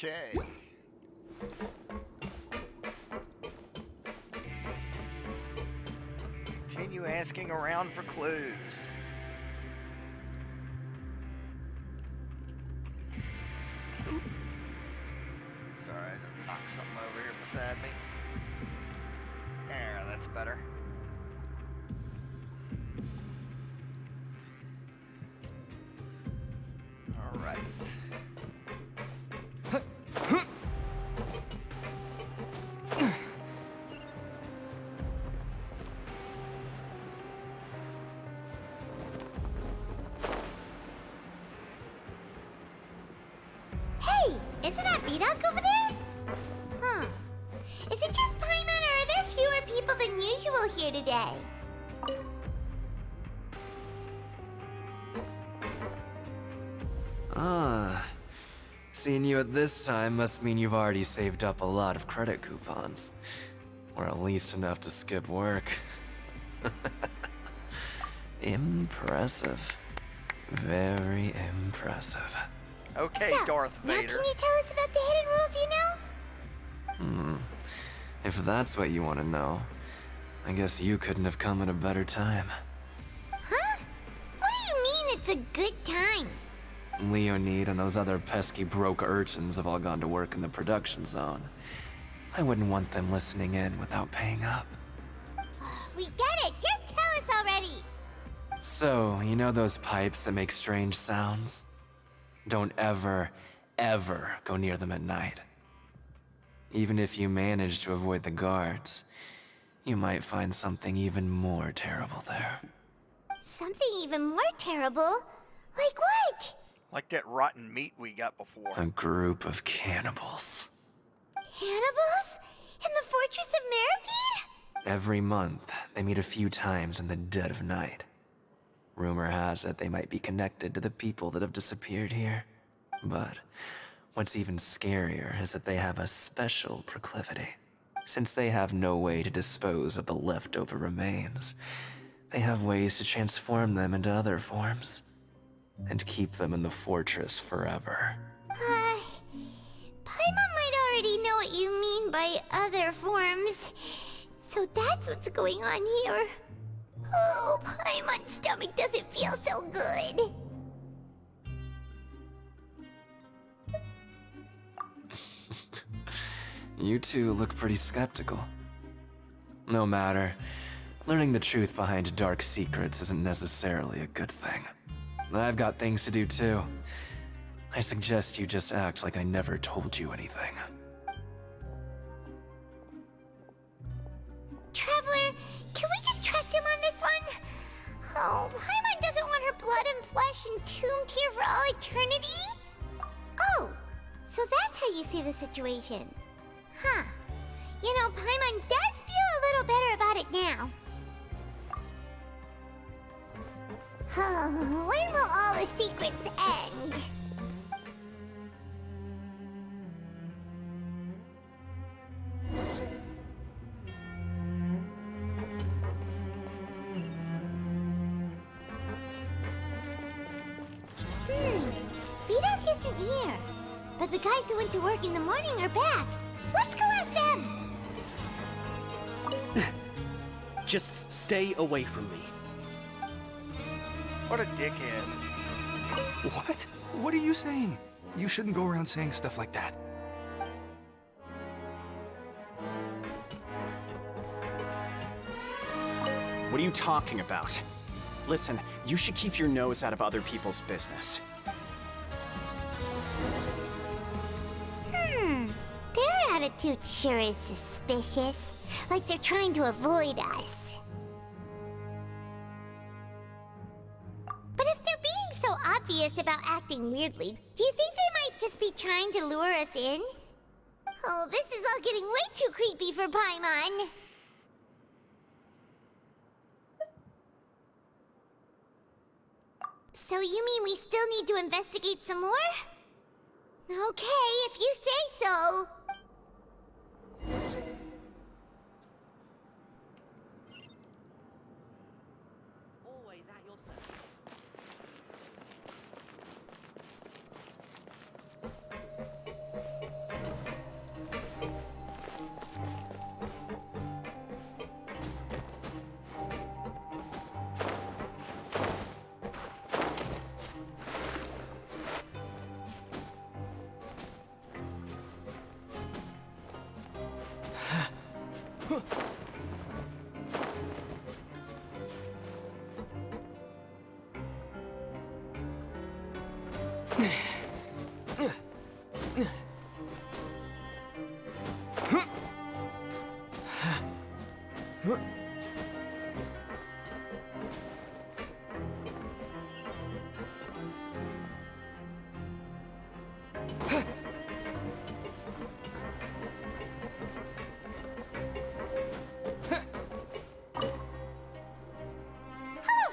Okay. Continue asking around for clues. Sorry, I just knocked something over here beside me. There, that's better. All right. Hey, isn't that Vidoc over there? Huh. Is it just Paimon, or are there fewer people than usual here today? Ah. Seeing you at this time must mean you've already saved up a lot of credit coupons. Or at least enough to skip work. Impressive. Very impressive. Okay, So, Darth now Vader. can you tell us about the hidden rules you know? If that's what you want to know, I guess you couldn't have come at a better time. Huh? What do you mean it's a good time? Leonid and those other pesky broke urchins have all gone to work in the production zone. I wouldn't want them listening in without paying up. We get it! Just tell us already! So, you know those pipes that make strange sounds? Don't ever, ever go near them at night. Even if you manage to avoid the guards, you might find something even more terrible there. Something even more terrible? Like what? Like that rotten meat we got before. A group of cannibals. Cannibals? In the Fortress of Meripede? Every month, they meet a few times in the dead of night. Rumor has it they might be connected to the people that have disappeared here. But what's even scarier is that they have a special proclivity. Since they have no way to dispose of the leftover remains, they have ways to transform them into other forms and keep them in the fortress forever. Paimon might already know what you mean by other forms. So that's what's going on here. Oh, Paimon's stomach doesn't feel so good. You two look pretty skeptical. No matter, learning the truth behind dark secrets isn't necessarily a good thing. I've got things to do too. I suggest you just act like I never told you anything. Traveler, can we just trust him on this one? Oh, Paimon doesn't want her blood and flesh entombed here for all eternity? Oh, so that's how you see the situation. Huh. You know, Paimon does feel a little better about it now. When will all the secrets end? Vidoc isn't here. But the guys who went to work in the morning are back. Let's go ask them! Just stay away from me. What a dickhead. What? What are you saying? You shouldn't go around saying stuff like that. What are you talking about? Listen, you should keep your nose out of other people's business. Their attitude sure is suspicious. Like they're trying to avoid us. But if they're being so obvious about acting weirdly, do you think they might just be trying to lure us in? Oh, this is all getting way too creepy for Paimon. So you mean we still need to investigate some more? Okay, if you say so. Always at your service. Hello,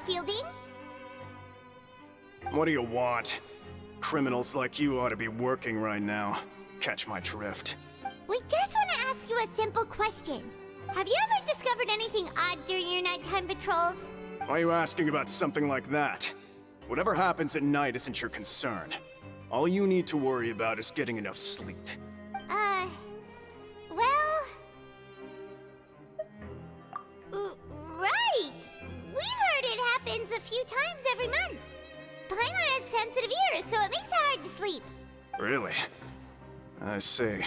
Fielding. What do you want? Criminals like you ought to be working right now. Catch my drift. We just want to ask you a simple question. Have you ever discovered anything odd during your nighttime patrols? Why are you asking about something like that? Whatever happens at night isn't your concern. All you need to worry about is getting enough sleep. Well... right! We've heard it happens a few times every month. Paimon has sensitive ears, so it makes it hard to sleep. Really? I see.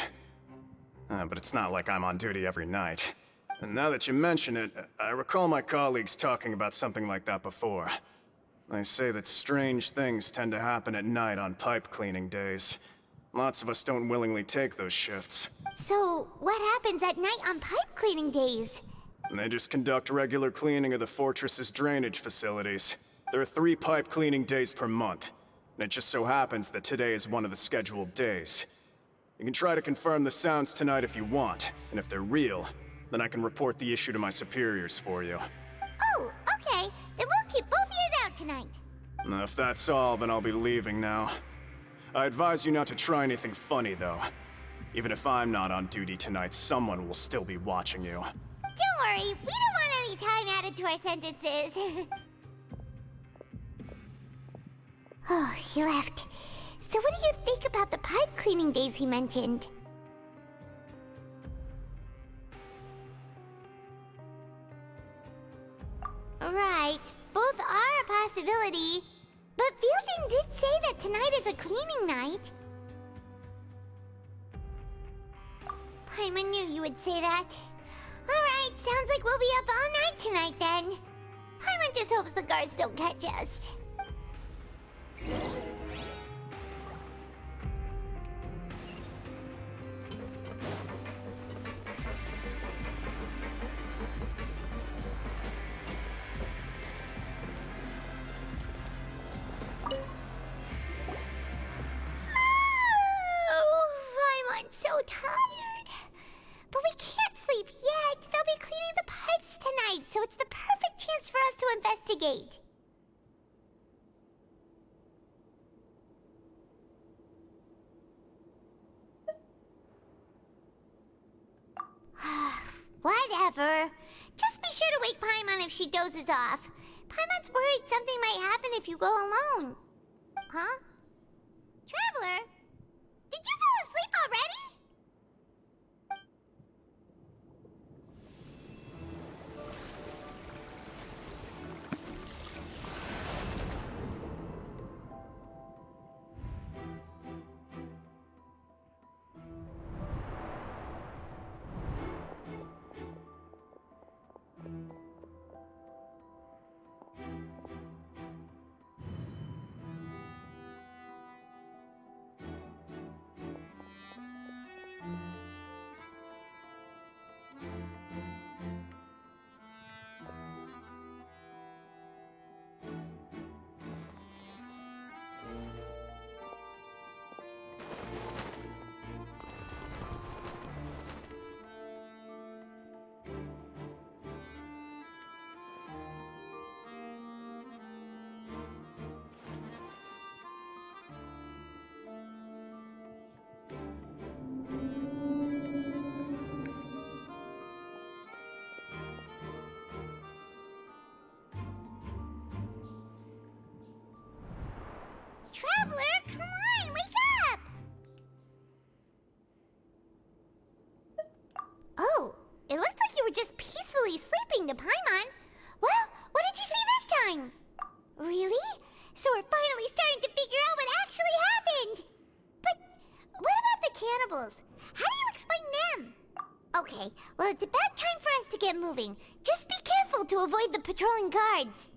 But it's not like I'm on duty every night. And now that you mention it, I recall my colleagues talking about something like that before. They say that strange things tend to happen at night on pipe cleaning days. Lots of us don't willingly take those shifts. So, what happens at night on pipe cleaning days? And they just conduct regular cleaning of the fortress's drainage facilities. There are 3 pipe cleaning days per month, and it just so happens that today is one of the scheduled days. You can try to confirm the sounds tonight if you want, and if they're real, then I can report the issue to my superiors for you. Oh, okay. Then we'll keep both ears out tonight. If that's all, then I'll be leaving now. I advise you not to try anything funny, though. Even if I'm not on duty tonight, someone will still be watching you. Don't worry, we don't want any time added to our sentences. Oh, he left. So what do you think about the pipe cleaning days he mentioned? Right, both are a possibility. But Fielding did say that tonight is a cleaning night. Paimon knew you would say that. Alright, sounds like we'll be up all night tonight then. Paimon just hopes the guards don't catch us. Paimon's so tired. But we can't sleep yet. They'll be cleaning the pipes tonight, so it's the perfect chance for us to investigate. Whatever. Just be sure to wake Paimon if she dozes off. Paimon's worried something might happen if you go alone. Huh? Traveler? Did you fall asleep already? Traveler, come on, wake up! Oh, it looked like you were just peacefully sleeping to Paimon. Well, what did you see this time? Really? So we're finally starting to figure out what actually happened! But what about the cannibals? How do you explain them? Okay, well it's about time for us to get moving. Just be careful to avoid the patrolling guards.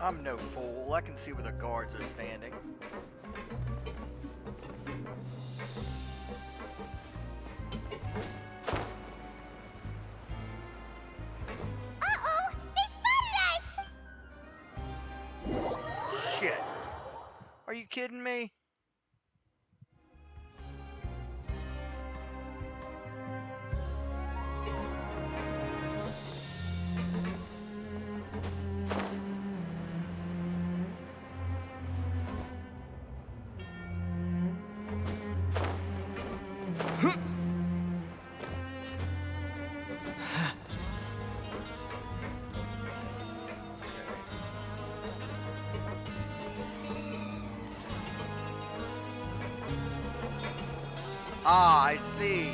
I'm no fool. I can see where the guards are standing. Uh-oh! They spotted us! Shit. Are you kidding me? Ah, I see.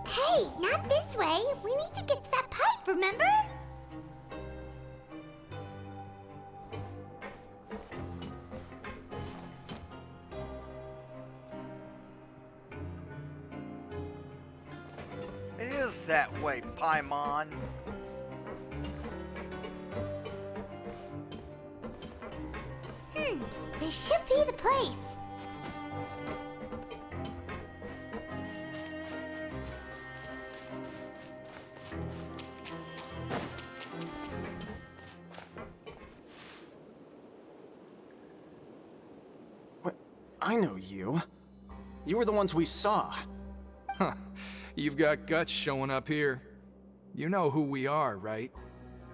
Hey, not this way. We need to get to that pipe, remember? It is that way, Paimon. This should be the place. What? I know you. You were the ones we saw. Huh. You've got guts showing up here. You know who we are, right?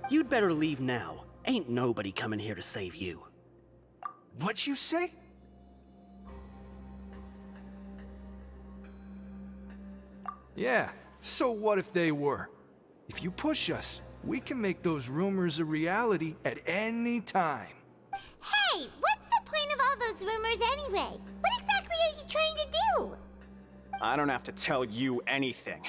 You'd better leave now. Ain't nobody coming here to save you. What'd you say? Yeah, so what if they were? If you push us, we can make those rumors a reality at any time. Hey, what's the point of all those rumors anyway? What exactly are you trying to do? I don't have to tell you anything.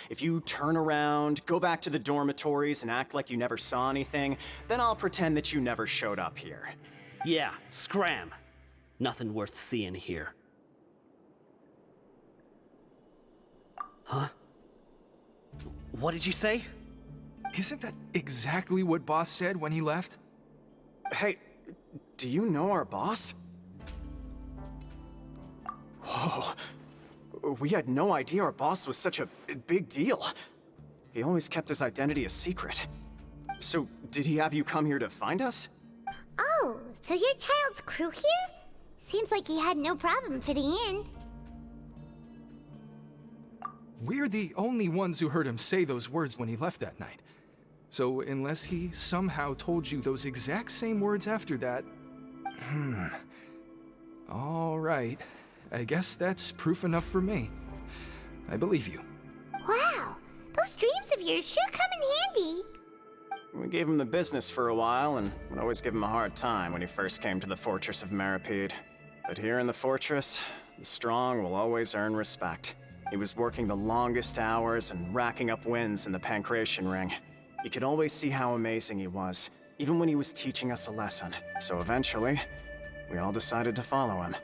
If you turn around, go back to the dormitories and act like you never saw anything, then I'll pretend that you never showed up here. Yeah, scram. Nothing worth seeing here. Huh? What did you say? Isn't that exactly what Boss said when he left? Hey, do you know our boss? Whoa. We had no idea our boss was such a big deal. He always kept his identity a secret. So, did he have you come here to find us? Oh, so you're Childe's crew here? Seems like he had no problem fitting in. We're the only ones who heard him say those words when he left that night. So unless he somehow told you those exact same words after that... All right. I guess that's proof enough for me. I believe you. Wow, those dreams of yours sure come in handy. We gave him the business for a while and would always give him a hard time when he first came to the Fortress of Meripede. But here in the fortress, the strong will always earn respect. He was working the longest hours and racking up wins in the Pancration Ring. You could always see how amazing he was, even when he was teaching us a lesson. So eventually, we all decided to follow him.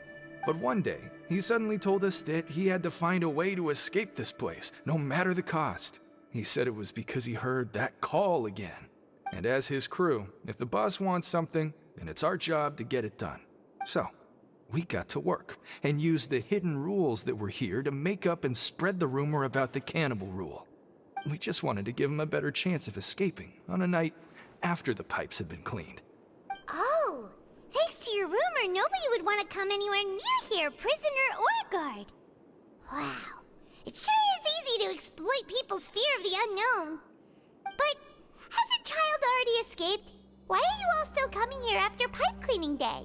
But one day, he suddenly told us that he had to find a way to escape this place, no matter the cost. He said it was because he heard that call again. And as his crew, if the boss wants something, then it's our job to get it done. So, we got to work and used the hidden rules that were here to make up and spread the rumor about the cannibal rule. We just wanted to give him a better chance of escaping on a night after the pipes had been cleaned. Oh, thanks to your rumor, nobody would want to come anywhere near here, prisoner or guard. Wow, it sure is easy to exploit people's fear of the unknown. But hasn't Childe already escaped? Why are you all still coming here after pipe cleaning day?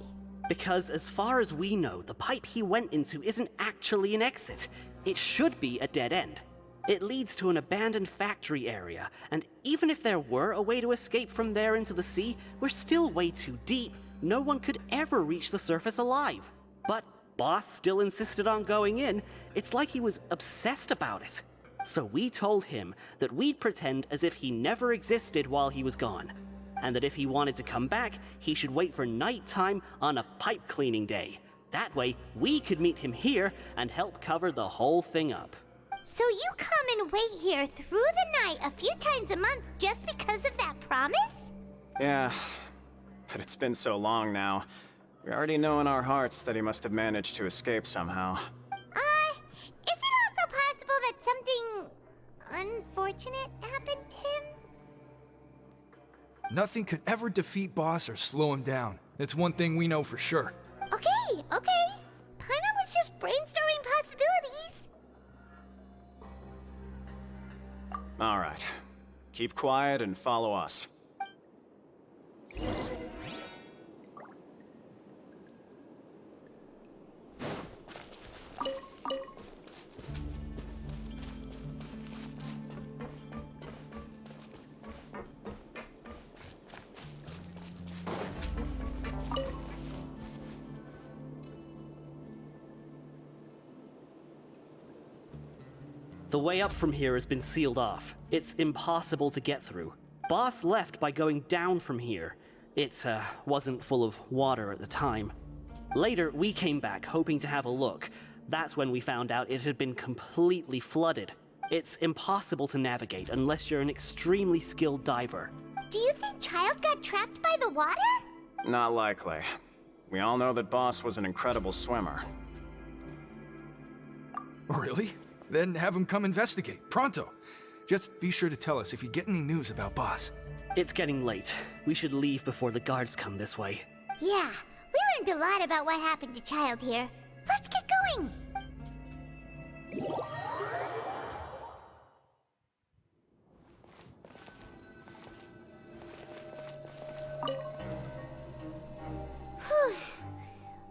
Because as far as we know, the pipe he went into isn't actually an exit. It should be a dead end. It leads to an abandoned factory area, and even if there were a way to escape from there into the sea, we're still way too deep. No one could ever reach the surface alive. But Boss still insisted on going in. It's like he was obsessed about it. So we told him that we'd pretend as if he never existed while he was gone, and that if he wanted to come back, he should wait for nighttime on a pipe cleaning day. That way, we could meet him here and help cover the whole thing up. So you come and wait here through the night a few times a month just because of that promise? Yeah, but it's been so long now. We already know in our hearts that he must have managed to escape somehow. Is it also possible that something unfortunate happened to him? Nothing could ever defeat Boss or slow him down. It's one thing we know for sure. Okay. Paimon was just brainstorming possibilities. All right. Keep quiet and follow us. The way up from here has been sealed off. It's impossible to get through. Boss left by going down from here. It wasn't full of water at the time. Later, we came back hoping to have a look. That's when we found out it had been completely flooded. It's impossible to navigate unless you're an extremely skilled diver. Do you think Childe got trapped by the water? Not likely. We all know that Boss was an incredible swimmer. Really? Then have him come investigate, pronto. Just be sure to tell us if you get any news about Boss. It's getting late. We should leave before the guards come this way. Yeah, we learned a lot about what happened to Childe here. Let's get going! Whew.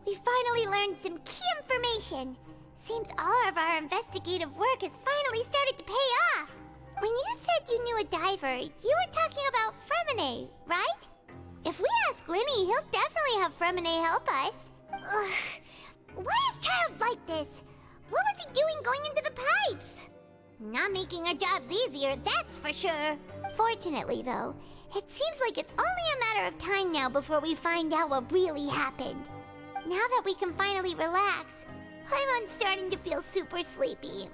We finally learned some key information. Seems all of our investigative work has finally started to pay off. When you said you knew a diver, you were talking about Fremine, right? If we ask Linny, he'll definitely have Fremine help us. Ugh. Why is Childe like this? What was he doing going into the pipes? Not making our jobs easier, that's for sure. Fortunately, though, it seems like it's only a matter of time now before we find out what really happened. Now that we can finally relax, I'm starting to feel super sleepy.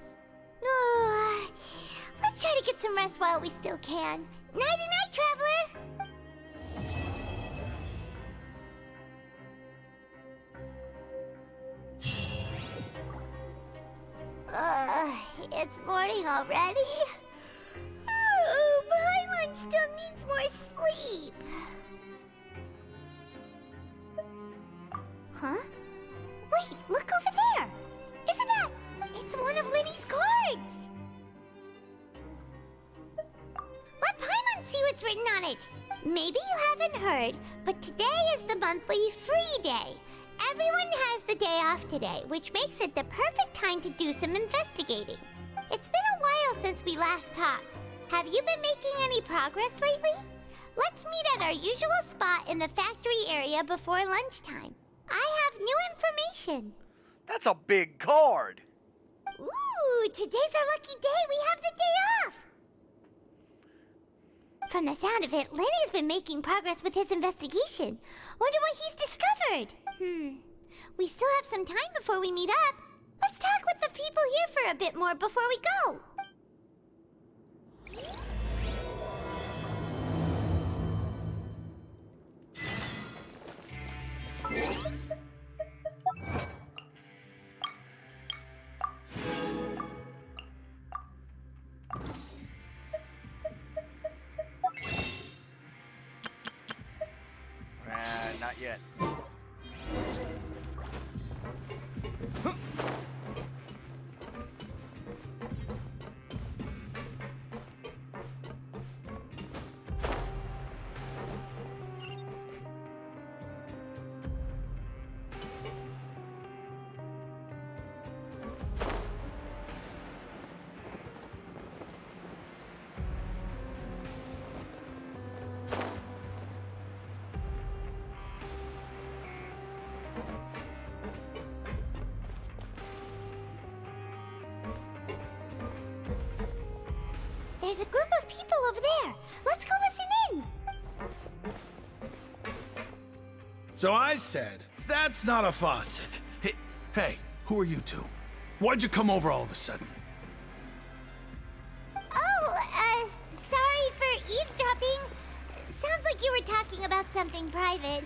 Let's try to get some rest while we still can. Nighty-night, traveler! It's morning already? Oh, Paimon still needs more sleep. Huh? Wait, look over there! Isn't that... It's one of Linny's cards! Let Paimon see what's written on it. Maybe you haven't heard, but today is the monthly free day. Everyone has the day off today, which makes it the perfect time to do some investigating. It's been a while since we last talked. Have you been making any progress lately? Let's meet at our usual spot in the factory area before lunchtime. I have new information. That's a big card. Ooh, today's our lucky day. We have the day off. From the sound of it, Lenny's been making progress with his investigation. Wonder what he's discovered. We still have some time before we meet up. Let's talk with the people here for a bit more before we go. Not yet. There's a group of people over there. Let's go listen in. So I said, that's not a faucet. Hey, who are you two? Why'd you come over all of a sudden? Oh, sorry for eavesdropping. Sounds like you were talking about something private.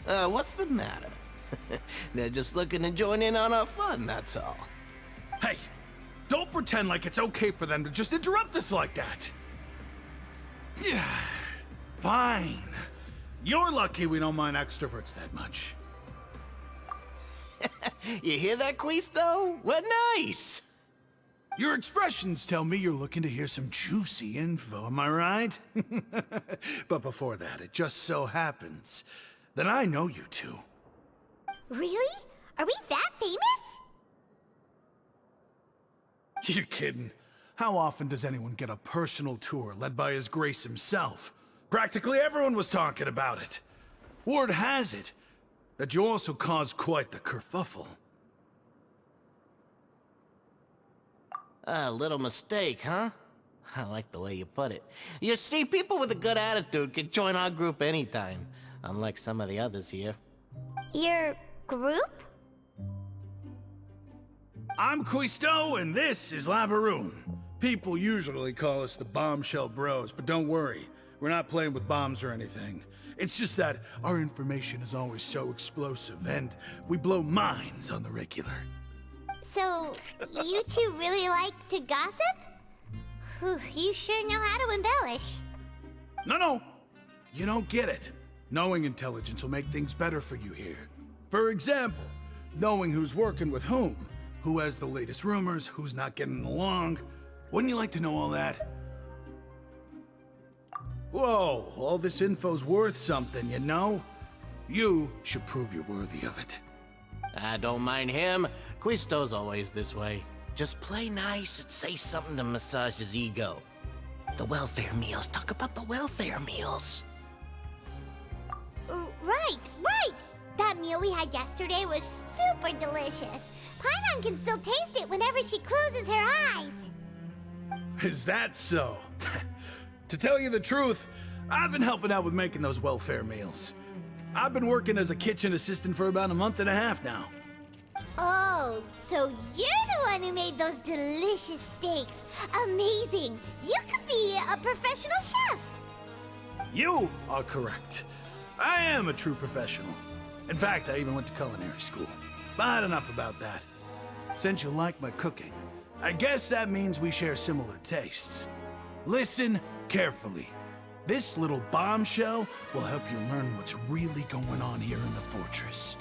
What's the matter? They're just looking to join in on our fun, that's all. Hey, don't pretend like it's okay for them to just interrupt us like that. Yeah, fine. You're lucky we don't mind extroverts that much. You hear that, Quisto? What nice! Your expressions tell me you're looking to hear some juicy info, am I right? But before that, it just so happens that I know you two. Really? Are we that famous? You're kidding. How often does anyone get a personal tour led by His Grace himself? Practically everyone was talking about it. Word has it that you also caused quite the kerfuffle. A little mistake, huh? I like the way you put it. You see, people with a good attitude can join our group anytime, unlike some of the others here. Your group? I'm Quisto, and this is Lavaroon. People usually call us the Bombshell Bros, but don't worry. We're not playing with bombs or anything. It's just that our information is always so explosive, and we blow minds on the regular. So, you two really like to gossip? Whew, you sure know how to embellish. No. You don't get it. Knowing intelligence will make things better for you here. For example, knowing who's working with whom, who has the latest rumors, who's not getting along. Wouldn't you like to know all that? Whoa, all this info's worth something, you know? You should prove you're worthy of it. I don't mind him. Quisto's always this way. Just play nice and say something to massage his ego. The welfare meals. Talk about the welfare meals. Right. That meal we had yesterday was super delicious. Paimon can still taste it whenever she closes her eyes. Is that so? To tell you the truth, I've been helping out with making those welfare meals. I've been working as a kitchen assistant for about a month and a half now. Oh, so you're the one who made those delicious steaks. Amazing. You could be a professional chef. You are correct. I am a true professional. In fact, I even went to culinary school. But enough about that. Since you like my cooking, I guess that means we share similar tastes. Listen carefully. This little bombshell will help you learn what's really going on here in the fortress.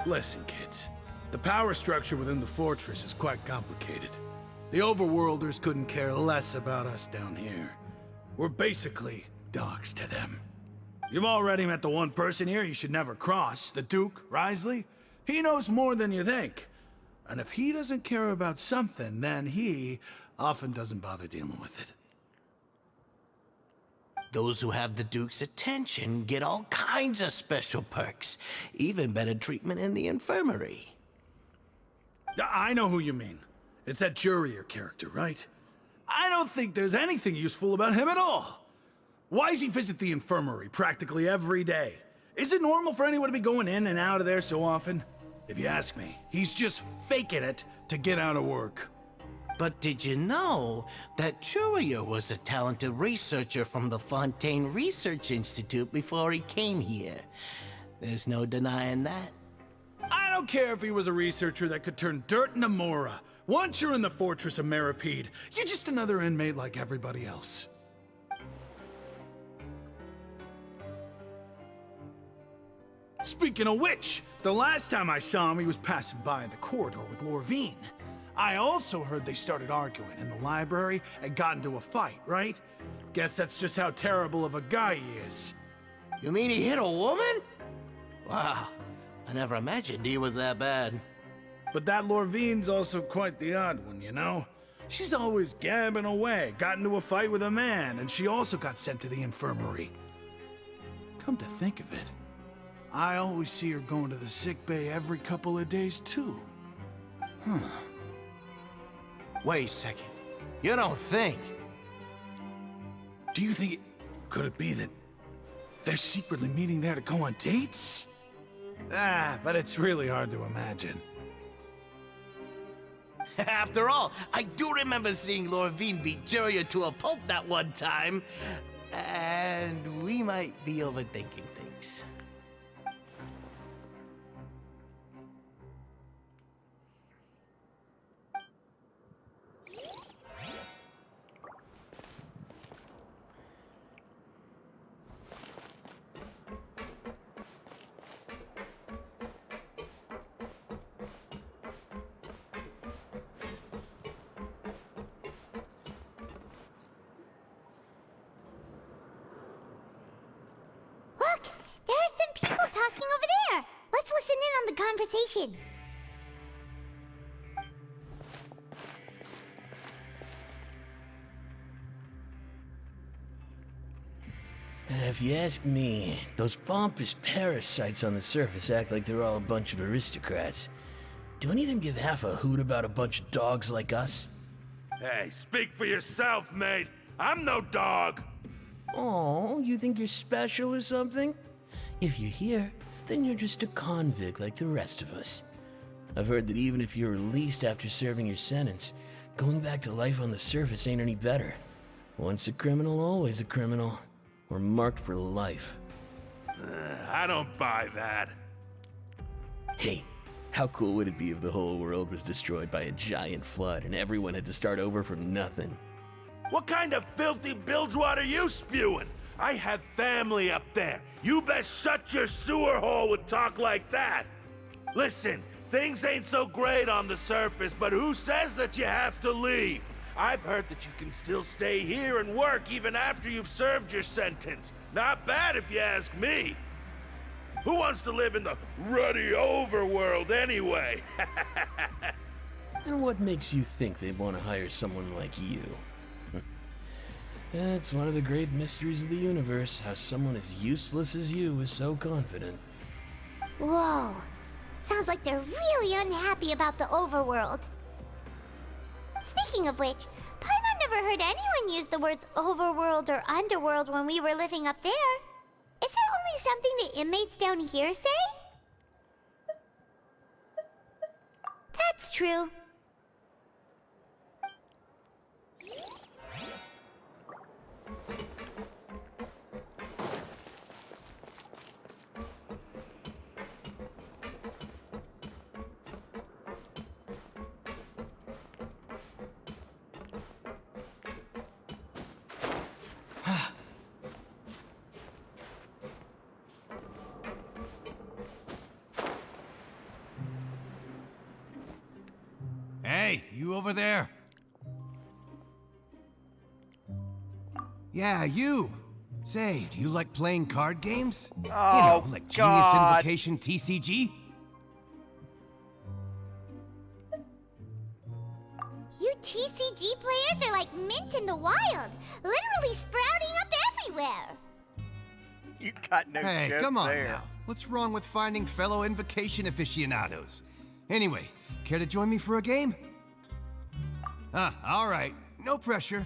Listen, kids. The power structure within the fortress is quite complicated. The overworlders couldn't care less about us down here. We're basically dogs to them. You've already met the one person here you should never cross, the Duke, Risley. He knows more than you think. And if he doesn't care about something, then he often doesn't bother dealing with it. Those who have the Duke's attention get all kinds of special perks, even better treatment in the infirmary. I know who you mean. It's that Jurier character, right? I don't think there's anything useful about him at all. Why does he visit the infirmary practically every day? Is it normal for anyone to be going in and out of there so often? If you ask me, he's just faking it to get out of work. But did you know that Jurier was a talented researcher from the Fontaine Research Institute before he came here? There's no denying that. I don't care if he was a researcher that could turn dirt into Mora. Once you're in the Fortress of Meripede, you're just another inmate like everybody else. Speaking of which, the last time I saw him, he was passing by in the corridor with Lorvine. I also heard they started arguing in the library and got into a fight, right? Guess that's just how terrible of a guy he is. You mean he hit a woman? Wow, I never imagined he was that bad. But that Lorvine's also quite the odd one, you know? She's always gabbing away, got into a fight with a man, and she also got sent to the infirmary. Come to think of it, I always see her going to the sick bay every couple of days, too. Wait a second. You don't think? Do you think could it be that they're secretly meeting there to go on dates? But it's really hard to imagine. After all, I do remember seeing Lorvine beat Jurier to a pulp that one time. And we might be overthinking things. Look! There are some people talking over there! Let's listen in on the conversation. If you ask me, those pompous parasites on the surface act like they're all a bunch of aristocrats. Do any of them give half a hoot about a bunch of dogs like us? Hey, speak for yourself, mate. I'm no dog. Oh, you think you're special or something? If you're here, then you're just a convict like the rest of us. I've heard that even if you're released after serving your sentence, going back to life on the surface ain't any better. Once a criminal, always a criminal. We're marked for life. I don't buy that. Hey, how cool would it be if the whole world was destroyed by a giant flood and everyone had to start over from nothing? What kind of filthy bilgewater are you spewing? I have family up there. You best shut your sewer hole with talk like that. Listen, things ain't so great on the surface, but who says that you have to leave? I've heard that you can still stay here and work even after you've served your sentence. Not bad if you ask me. Who wants to live in the ruddy overworld anyway? And what makes you think they'd want to hire someone like you? It's one of the great mysteries of the universe, how someone as useless as you is so confident. Whoa. Sounds like they're really unhappy about the overworld. Speaking of which, Paimon never heard anyone use the words overworld or underworld when we were living up there. Is it only something the inmates down here say? That's true. Hey, you over there? Yeah, you. Say, do you like playing card games? Oh, you know, like Genius God. Invocation TCG? You TCG players are like mint in the wild, literally sprouting up everywhere. You got no Hey, joke come on there. now. What's wrong with finding fellow Invocation aficionados? Anyway, care to join me for a game? Alright. No pressure.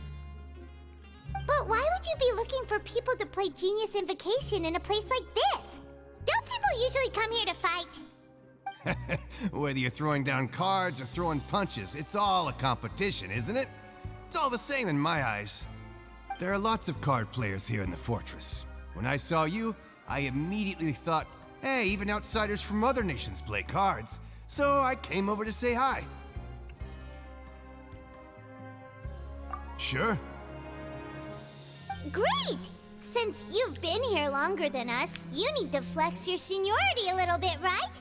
But why would you be looking for people to play Genius Invocation in a place like this? Don't people usually come here to fight? Whether you're throwing down cards or throwing punches, it's all a competition, isn't it? It's all the same in my eyes. There are lots of card players here in the fortress. When I saw you, I immediately thought, hey, even outsiders from other nations play cards. So I came over to say hi. Sure. Great! Since you've been here longer than us, you need to flex your seniority a little bit, right?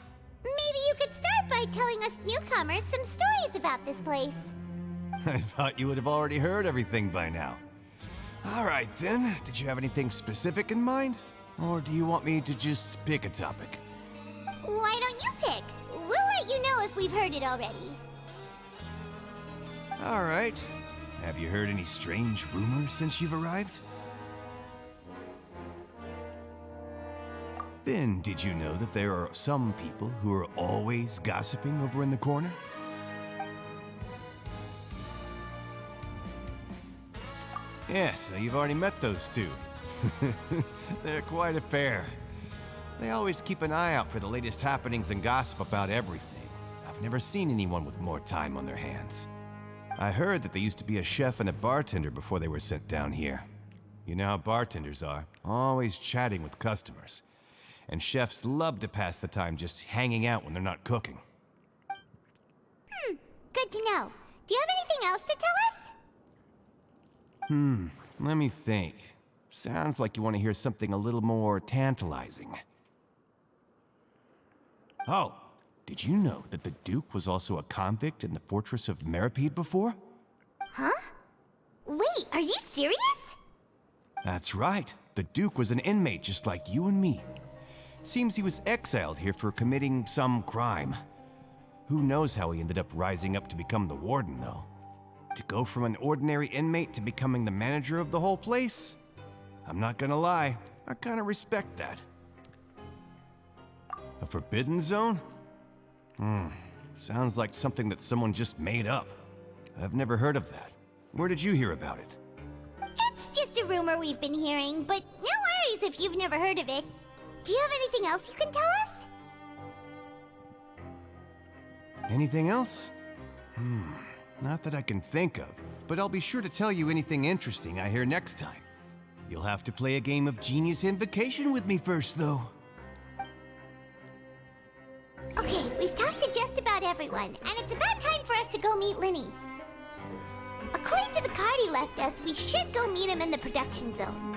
Maybe you could start by telling us newcomers some stories about this place. I thought you would have already heard everything by now. All right, then. Did you have anything specific in mind? Or do you want me to just pick a topic? Why don't you pick? We'll let you know if we've heard it already. All right. Have you heard any strange rumors since you've arrived? Then, did you know that there are some people who are always gossiping over in the corner? Yeah, so you've already met those two. They're quite a pair. They always keep an eye out for the latest happenings and gossip about everything. I've never seen anyone with more time on their hands. I heard that they used to be a chef and a bartender before they were sent down here. You know how bartenders are, always chatting with customers. And chefs love to pass the time just hanging out when they're not cooking. Good to know. Do you have anything else to tell us? Let me think. Sounds like you want to hear something a little more tantalizing. Oh, did you know that the Duke was also a convict in the fortress of Meripede before? Huh? Wait, are you serious? That's right. The Duke was an inmate just like you and me. Seems he was exiled here for committing some crime. Who knows how he ended up rising up to become the warden, though. To go from an ordinary inmate to becoming the manager of the whole place? I'm not gonna lie, I kinda respect that. A forbidden zone? Sounds like something that someone just made up. I've never heard of that. Where did you hear about it? It's just a rumor we've been hearing, but no worries if you've never heard of it. Do you have anything else you can tell us? Anything else? Not that I can think of, but I'll be sure to tell you anything interesting I hear next time. You'll have to play a game of Genius Invocation with me first, though. Okay, we've talked to just about everyone, and it's about time for us to go meet Linny. According to the card he left us, we should go meet him in the production zone.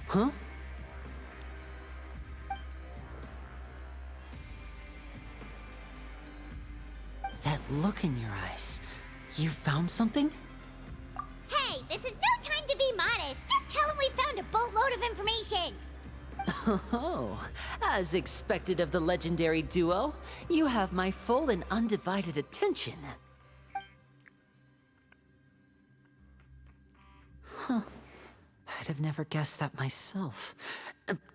Huh? That look in your eyes. You found something? Hey, this is no time to be modest. Just tell him we found a boatload of information. Oh, as expected of the legendary duo, you have my full and undivided attention. Huh. I'd have never guessed that myself.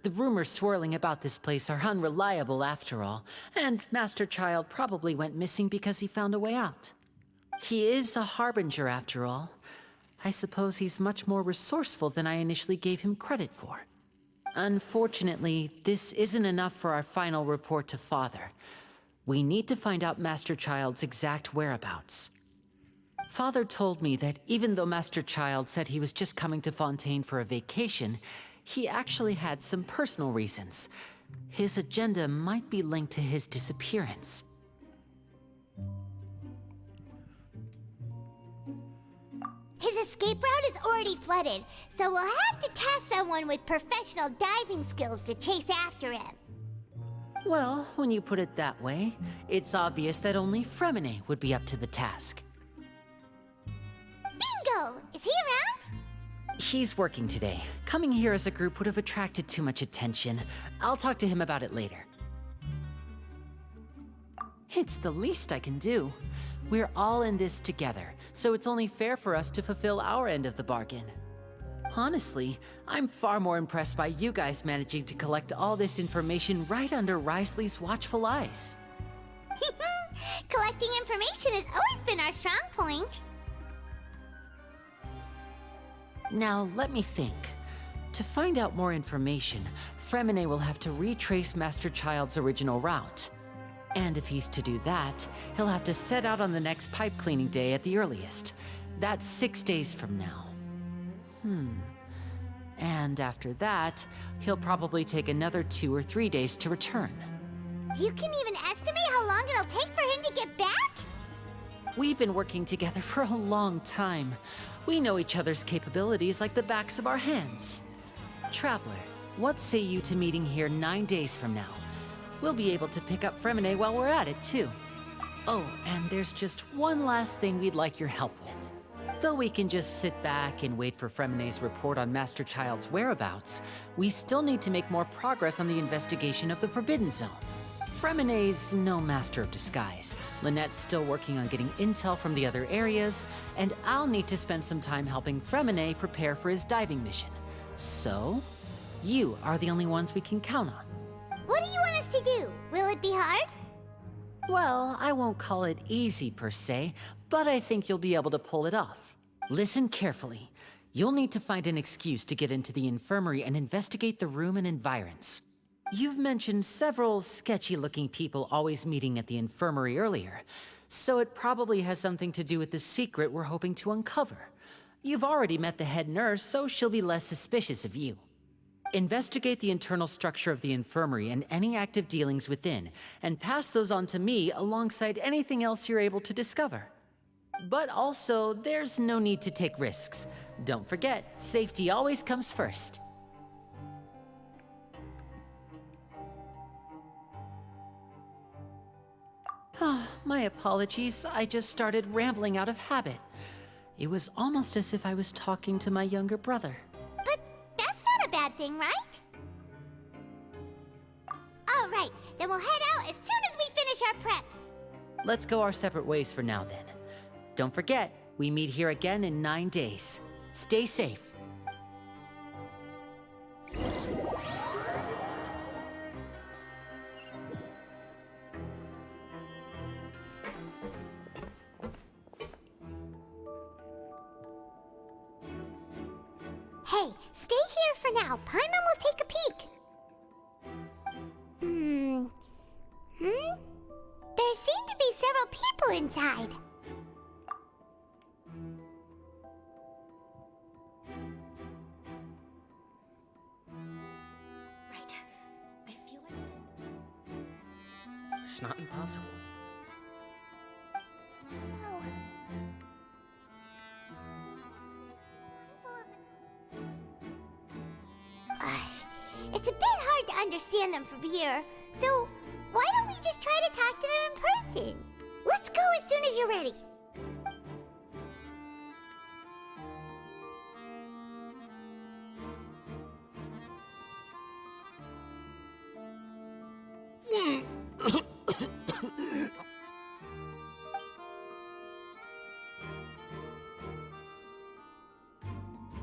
The rumors swirling about this place are unreliable after all, and Master Childe probably went missing because he found a way out. He is a harbinger after all. I suppose he's much more resourceful than I initially gave him credit for. Unfortunately, this isn't enough for our final report to Father. We need to find out Master Childe's exact whereabouts. Father told me that even though Master Childe said he was just coming to Fontaine for a vacation, he actually had some personal reasons. His agenda might be linked to his disappearance. His escape route is already flooded, so we'll have to task someone with professional diving skills to chase after him. Well, when you put it that way, it's obvious that only Fremine would be up to the task. Bingo! Is he around? He's working today. Coming here as a group would have attracted too much attention. I'll talk to him about it later. It's the least I can do. We're all in this together, so it's only fair for us to fulfill our end of the bargain. Honestly, I'm far more impressed by you guys managing to collect all this information right under Risley's watchful eyes. Collecting information has always been our strong point. Now, let me think. To find out more information, Fremine will have to retrace Master Childe's original route. And if he's to do that, he'll have to set out on the next pipe cleaning day at the earliest. That's 6 days from now. And after that, he'll probably take another 2 or 3 days to return. You can even estimate how long it'll take for him to get back? We've been working together for a long time. We know each other's capabilities like the backs of our hands. Traveler, what say you to meeting here 9 days from now? We'll be able to pick up Fremine while we're at it, too. Oh, and there's just one last thing we'd like your help with. Though we can just sit back and wait for Fremine's report on Master Childe's whereabouts, we still need to make more progress on the investigation of the Forbidden Zone. Fremine's no master of disguise. Lynette's still working on getting intel from the other areas, and I'll need to spend some time helping Fremine prepare for his diving mission. So, you are the only ones we can count on. What do you want us to do? Will it be hard? Well, I won't call it easy per se, but I think you'll be able to pull it off. Listen carefully. You'll need to find an excuse to get into the infirmary and investigate the room and environs. You've mentioned several sketchy-looking people always meeting at the infirmary earlier, so it probably has something to do with the secret we're hoping to uncover. You've already met the head nurse, so she'll be less suspicious of you. Investigate the internal structure of the infirmary and any active dealings within, and pass those on to me alongside anything else you're able to discover. But also, there's no need to take risks. Don't forget, safety always comes first. My apologies, I just started rambling out of habit. It was almost as if I was talking to my younger brother. But that's not a bad thing, right? All right, then we'll head out as soon as we finish our prep. Let's go our separate ways for now then. Don't forget, we meet here again in 9 days. Stay safe. Hey, stay here for now. Paimon will take a peek. There seem to be several people inside. Right. I feel like it's not impossible. Oh, it's a bit hard to understand them from here. So, why don't we just try to talk to them in person? Let's go as soon as you're ready.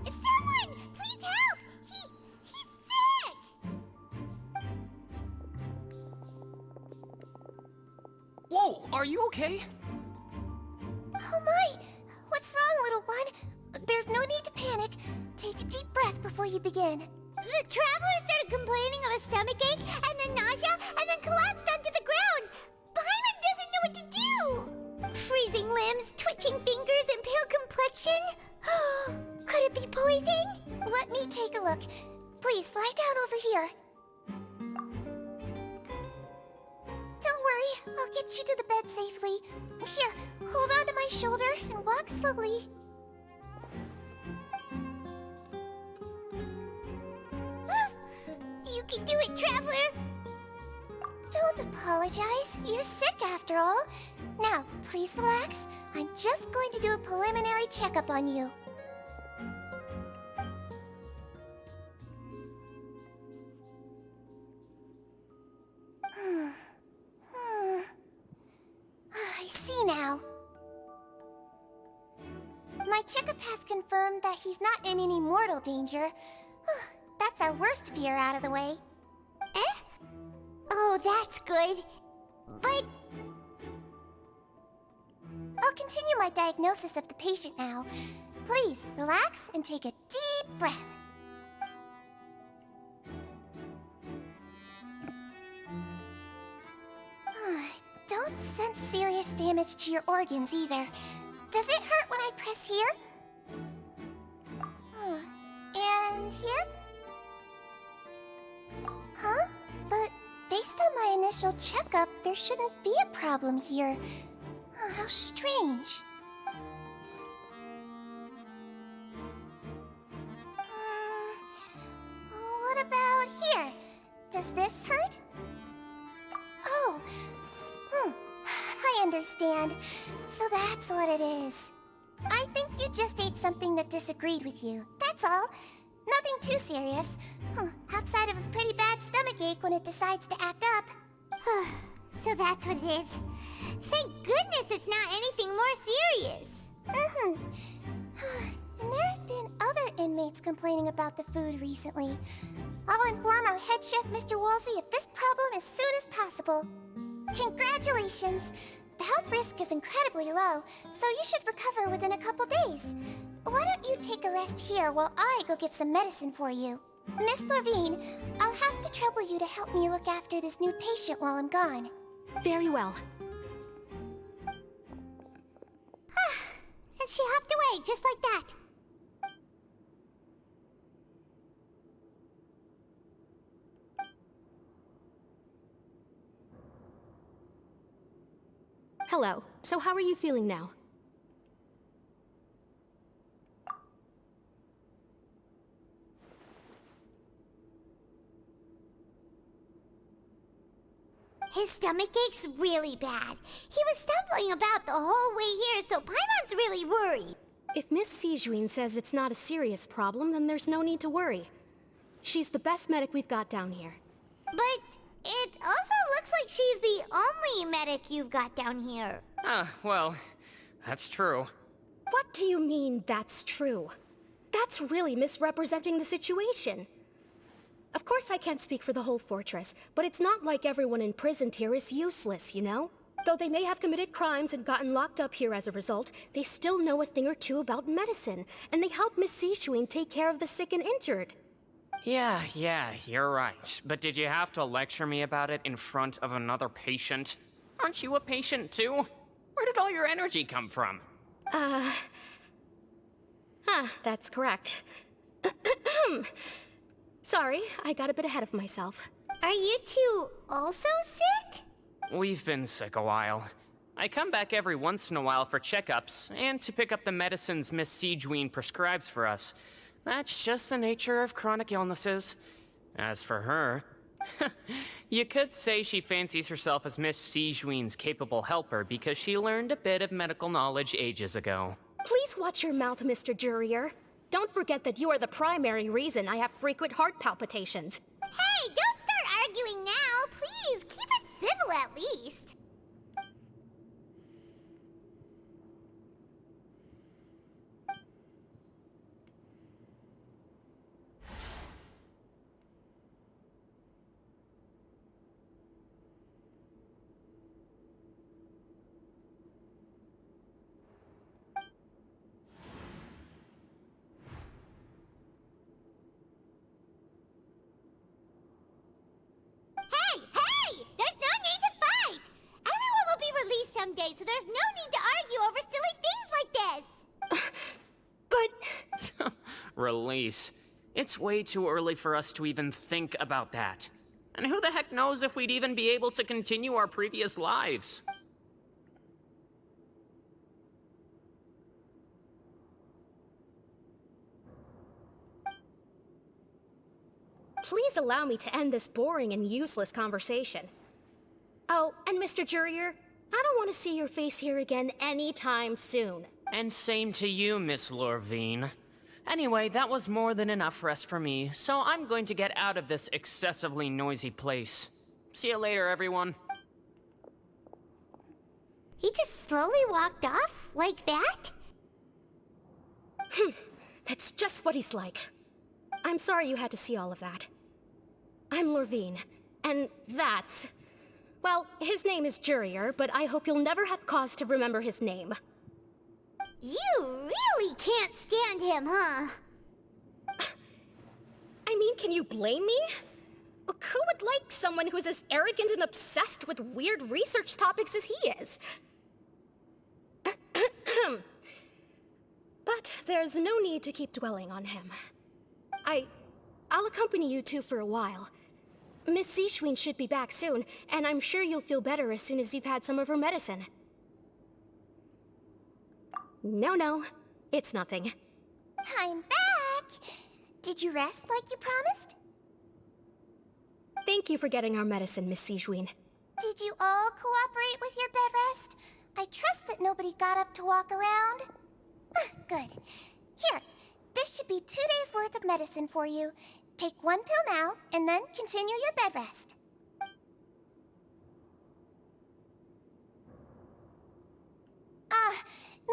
Someone! Please help! He's sick! Whoa, are you okay? Oh my! What's wrong, little one? There's no need to panic. Take a deep breath before you begin. The traveler started complaining of a stomachache, and then nausea, and then collapsed onto the ground. Paimon doesn't know what to do! Freezing limbs, twitching fingers, and pale complexion? Could it be poison? Let me take a look. Please, lie down over here. Don't worry, I'll get you to the bed safely. Here, hold on to my shoulder and walk slowly. You can do it, Traveler! Don't apologize. You're sick after all. Now, please relax. I'm just going to do a preliminary checkup on you. I see now. My checkup has confirmed that he's not in any mortal danger. That's our worst fear out of the way. Eh? Oh, that's good. But... I'll continue my diagnosis of the patient now. Please, relax and take a deep breath. Don't sense serious damage to your organs either. Does it hurt when I press here? And here? Huh? But based on my initial checkup, there shouldn't be a problem here. How strange. What about here? Does this hurt? Oh, I understand. So that's what it is. I think you just ate something that disagreed with you. That's all. Nothing too serious. Outside of a pretty bad stomachache when it decides to act up. So that's what it is. Thank goodness it's not anything more serious. And there have been other inmates complaining about the food recently. I'll inform our head chef, Mr. Woolsey, of this problem as soon as possible. Congratulations! The health risk is incredibly low, so you should recover within a couple days. Why don't you take a rest here while I go get some medicine for you? Miss Levine, I'll have to trouble you to help me look after this new patient while I'm gone. Very well. And she hopped away just like that. Hello. So how are you feeling now? His stomach ache's really bad. He was stumbling about the whole way here, so Paimon's really worried. If Miss Sijuin says it's not a serious problem, then there's no need to worry. She's the best medic we've got down here. But it also looks like she's the only medic you've got down here. Well, that's true. What do you mean, that's true? That's really misrepresenting the situation. Of course I can't speak for the whole fortress, but it's not like everyone imprisoned here is useless, you know? Though they may have committed crimes and gotten locked up here as a result, they still know a thing or two about medicine, and they help Miss Sijuin take care of the sick and injured. Yeah, you're right. But did you have to lecture me about it in front of another patient? Aren't you a patient too? Where did all your energy come from? That's correct. Sorry, I got a bit ahead of myself. Are you two also sick? We've been sick a while. I come back every once in a while for checkups, and to pick up the medicines Miss Sijuin prescribes for us. That's just the nature of chronic illnesses. As for her, you could say she fancies herself as Miss Sijuin's capable helper because she learned a bit of medical knowledge ages ago. Please watch your mouth, Mr. Jurier. Don't forget that you are the primary reason I have frequent heart palpitations. Hey, don't start arguing now! Please, keep it civil at least! Hey! Hey! There's no need to fight! Everyone will be released someday, so there's no need to argue over silly things like this! But... Release. It's way too early for us to even think about that. And who the heck knows if we'd even be able to continue our previous lives? Please allow me to end this boring and useless conversation. Oh, and Mr. Jurier, I don't want to see your face here again anytime soon. And same to you, Miss Lorvine. Anyway, that was more than enough rest for me, so I'm going to get out of this excessively noisy place. See you later, everyone. He just slowly walked off? Like that? That's just what he's like. I'm sorry you had to see all of that. I'm Lorvine, and that's... Well, his name is Jurier, but I hope you'll never have cause to remember his name. You really can't stand him, huh? I mean, can you blame me? Who would like someone who's as arrogant and obsessed with weird research topics as he is? But there's no need to keep dwelling on him. I'll accompany you two for a while. Miss Sijuin should be back soon, and I'm sure you'll feel better as soon as you've had some of her medicine. No, it's nothing. I'm back! Did you rest like you promised? Thank you for getting our medicine, Miss Sijuin. Did you all cooperate with your bed rest? I trust that nobody got up to walk around. Good. Here, this should be 2 days' worth of medicine for you. Take one pill now, and then continue your bed rest.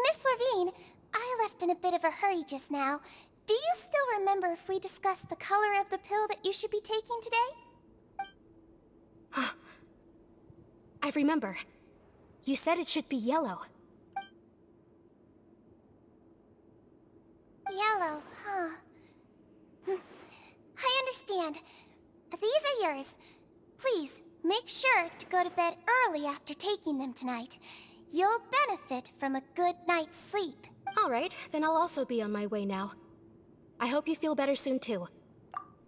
Miss Lorvine, I left in a bit of a hurry just now. Do you still remember if we discussed the color of the pill that you should be taking today? I remember. You said it should be yellow. Yellow, huh? I understand. These are yours. Please, make sure to go to bed early after taking them tonight. You'll benefit from a good night's sleep. All right, then I'll also be on my way now. I hope you feel better soon, too.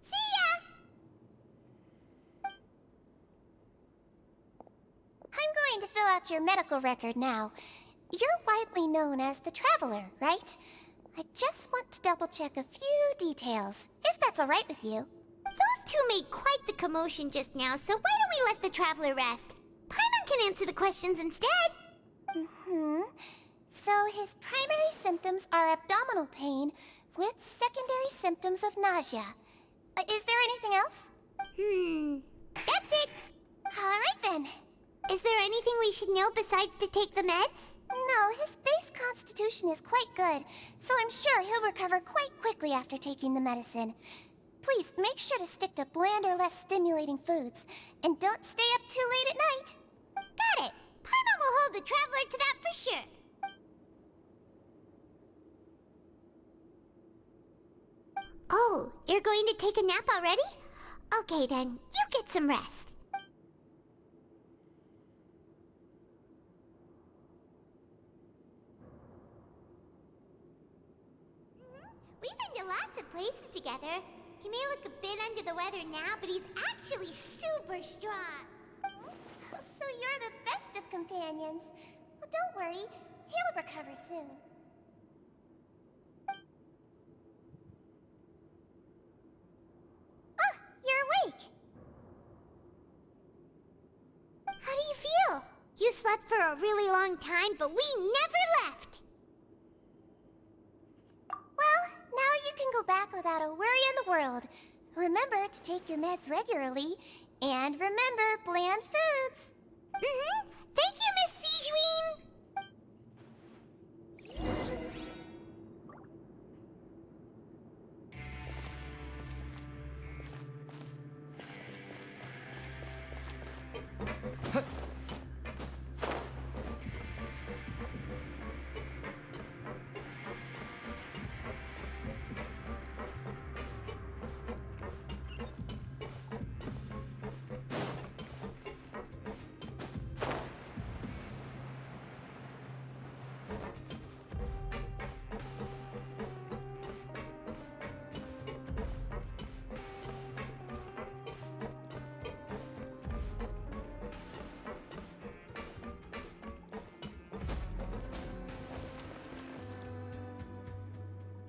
See ya! I'm going to fill out your medical record now. You're widely known as the Traveler, right? I just want to double-check a few details, if that's all right with you. Those two made quite the commotion just now, so why don't we let the Traveler rest? Paimon can answer the questions instead. So his primary symptoms are abdominal pain with secondary symptoms of nausea. Is there anything else? That's it. All right then. Is there anything we should know besides to take the meds? No, his base constitution is quite good, so I'm sure he'll recover quite quickly after taking the medicine. Please make sure to stick to bland or less stimulating foods, and don't stay up too late at night. Got it. Paimon will hold the Traveler to that for sure. Oh, you're going to take a nap already? Okay then, you get some rest. We've been to lots of places together. He may look a bit under the weather now, but he's actually super strong. So you're the best of companions. Well, don't worry. He'll recover soon. Ah, you're slept for a really long time, but we never left. Well, now you can go back without a worry in the world. Remember to take your meds regularly, and remember bland foods. Mm-hmm. Thank you, Miss Sijuin.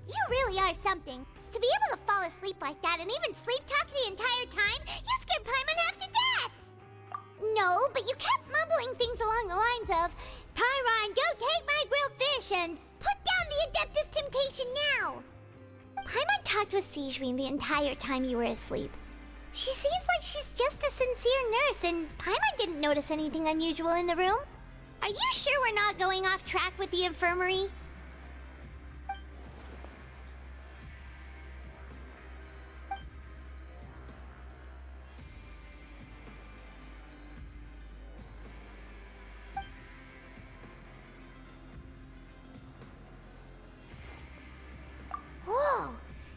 You really are something. To be able to fall asleep like that and even sleep talk the entire time, you scared Paimon half to death! No, but you kept mumbling things along the lines of, Paimon, go take my grilled fish and put down the Adeptus Temptation now! Paimon talked with Sijuin the entire time you were asleep. She seems like she's just a sincere nurse, and Paimon didn't notice anything unusual in the room. Are you sure we're not going off track with the infirmary? Whoa!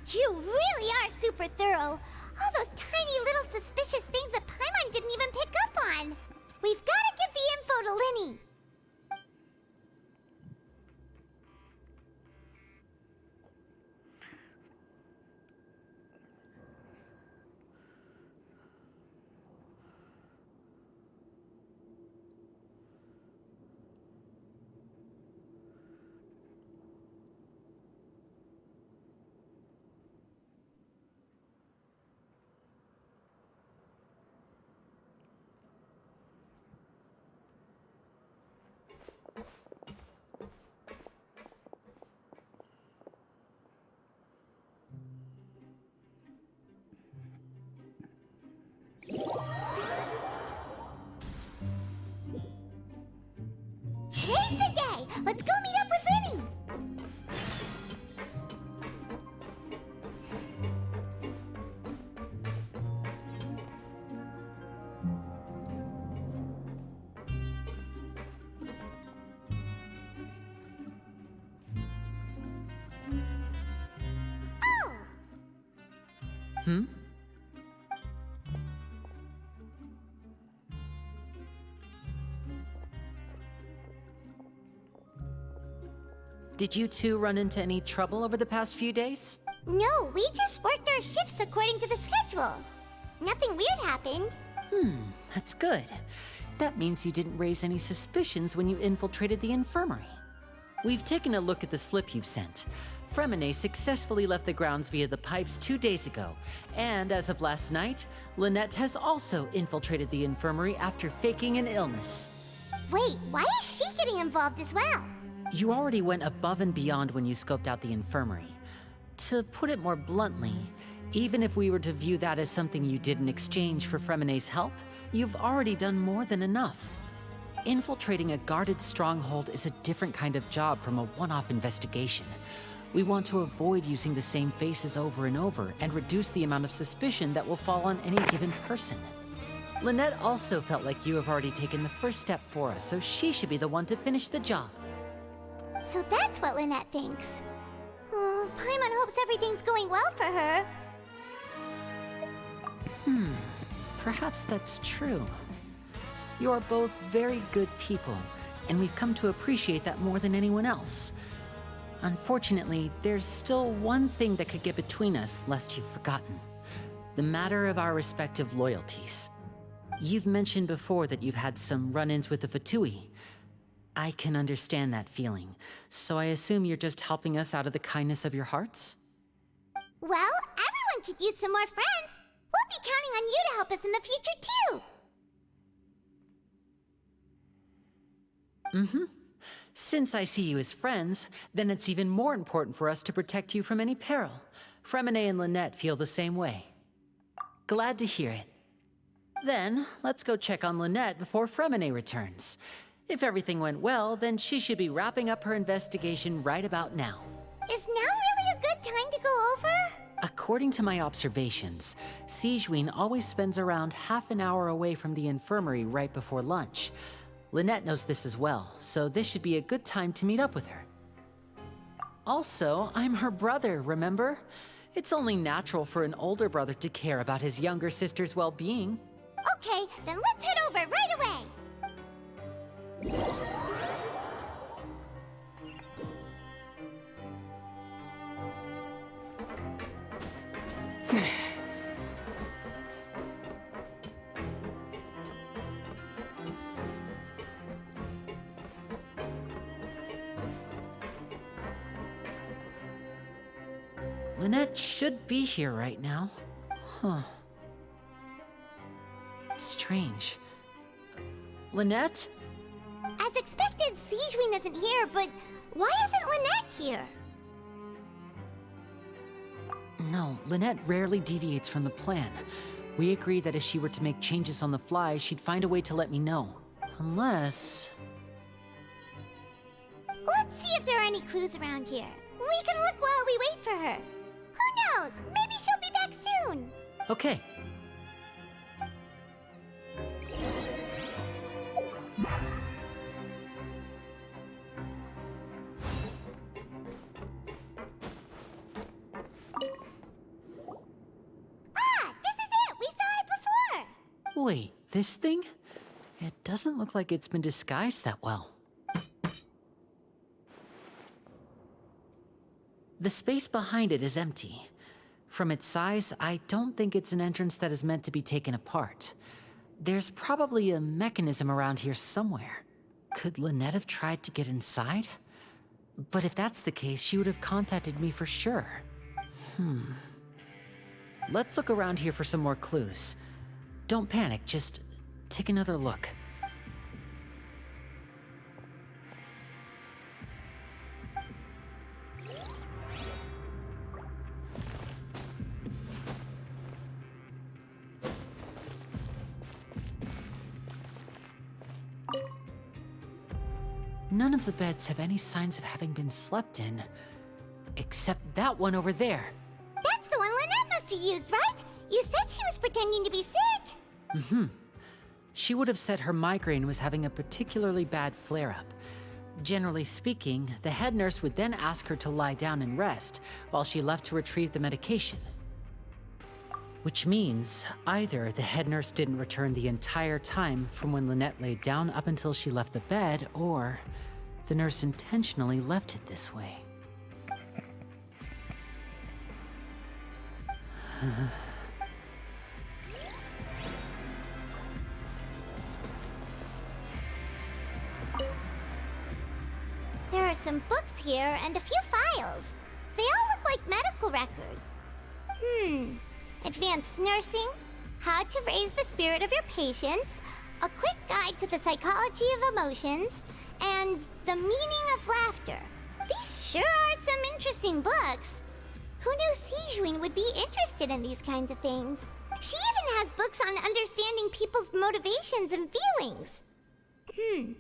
You really are super thorough! All those tiny little suspicious things that Paimon didn't even pick up on! We've gotta give the info to Linny! Today's the day! Let's go meet up with Linny! Oh! Hmm? Did you two run into any trouble over the past few days? No, we just worked our shifts according to the schedule. Nothing weird happened. That's good. That means you didn't raise any suspicions when you infiltrated the infirmary. We've taken a look at the slip you've sent. Fremine successfully left the grounds via the pipes 2 days ago, and as of last night, Lynette has also infiltrated the infirmary after faking an illness. Wait, why is she getting involved as well? You already went above and beyond when you scoped out the infirmary. To put it more bluntly, even if we were to view that as something you did in exchange for Fremine's help, you've already done more than enough. Infiltrating a guarded stronghold is a different kind of job from a one-off investigation. We want to avoid using the same faces over and over and reduce the amount of suspicion that will fall on any given person. Lynette also felt like you have already taken the first step for us, so she should be the one to finish the job. So that's what Lynette thinks. Oh, Paimon hopes everything's going well for her. Perhaps that's true. You're both very good people, and we've come to appreciate that more than anyone else. Unfortunately, there's still one thing that could get between us, lest you've forgotten. The matter of our respective loyalties. You've mentioned before that you've had some run-ins with the Fatui. I can understand that feeling, so I assume you're just helping us out of the kindness of your hearts? Well, everyone could use some more friends. We'll be counting on you to help us in the future, too. Since I see you as friends, then it's even more important for us to protect you from any peril. Fremine and Lynette feel the same way. Glad to hear it. Then, let's go check on Lynette before Fremine returns. If everything went well, then she should be wrapping up her investigation right about now. Is now really a good time to go over? According to my observations, Sigewinne always spends around half an hour away from the infirmary right before lunch. Lynette knows this as well, so this should be a good time to meet up with her. Also, I'm her brother, remember? It's only natural for an older brother to care about his younger sister's well-being. Okay, then let's head over right away. Lynette should be here right now. Huh. Strange. Lynette? As expected, Sigewinne isn't here, but why isn't Lynette here? No, Lynette rarely deviates from the plan. We agreed that if she were to make changes on the fly, she'd find a way to let me know. Unless... Let's see if there are any clues around here. We can look while we wait for her. Who knows? Maybe she'll be back soon. Okay. This is it! We saw it before! Wait, this thing? It doesn't look like it's been disguised that well. The space behind it is empty. From its size, I don't think it's an entrance that is meant to be taken apart. There's probably a mechanism around here somewhere. Could Lynette have tried to get inside? But if that's the case, she would have contacted me for sure. Let's look around here for some more clues. Don't panic, just take another look. None of the beds have any signs of having been slept in, except that one over there. That's the one Lynette must have used, right? You said she was pretending to be sick. She would have said her migraine was having a particularly bad flare-up. Generally speaking, the head nurse would then ask her to lie down and rest while she left to retrieve the medication. Which means either the head nurse didn't return the entire time from when Lynette laid down up until she left the bed, or the nurse intentionally left it this way. There are some books here and a few files. They all look like medical record. Advanced nursing, how to raise the spirit of your patients, a quick guide to the psychology of emotions, and the meaning of laughter. These sure are some interesting books. Who knew Sigewinne would be interested in these kinds of things? She even has books on understanding people's motivations and feelings. Is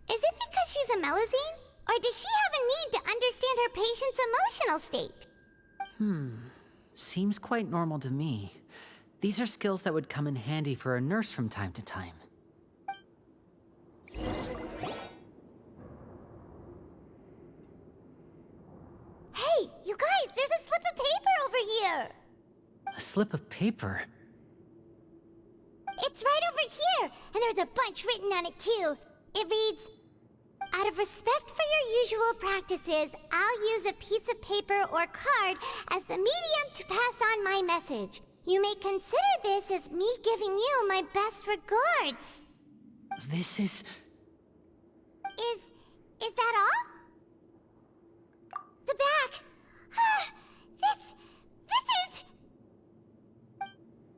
it because she's a Melusine? Or does she have a need to understand her patient's emotional state? Seems quite normal to me. These are skills that would come in handy for a nurse from time to time. Hey, you guys, there's a slip of paper over here! A slip of paper? It's right over here, and there's a bunch written on it too. It reads, out of respect for your usual practices, I'll use a piece of paper or card as the medium to pass on my message. You may consider this as me giving you my best regards. This is... Is that all? The back. This is...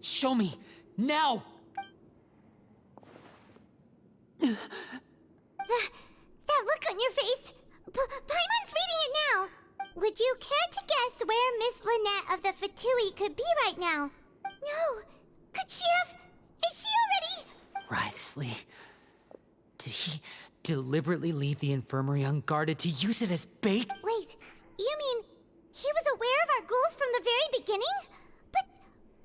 Show me! Now! could be right now. No, could she have? Is she already? Wriothesley, did he deliberately leave the infirmary unguarded to use it as bait? Wait, you mean he was aware of our goals from the very beginning? But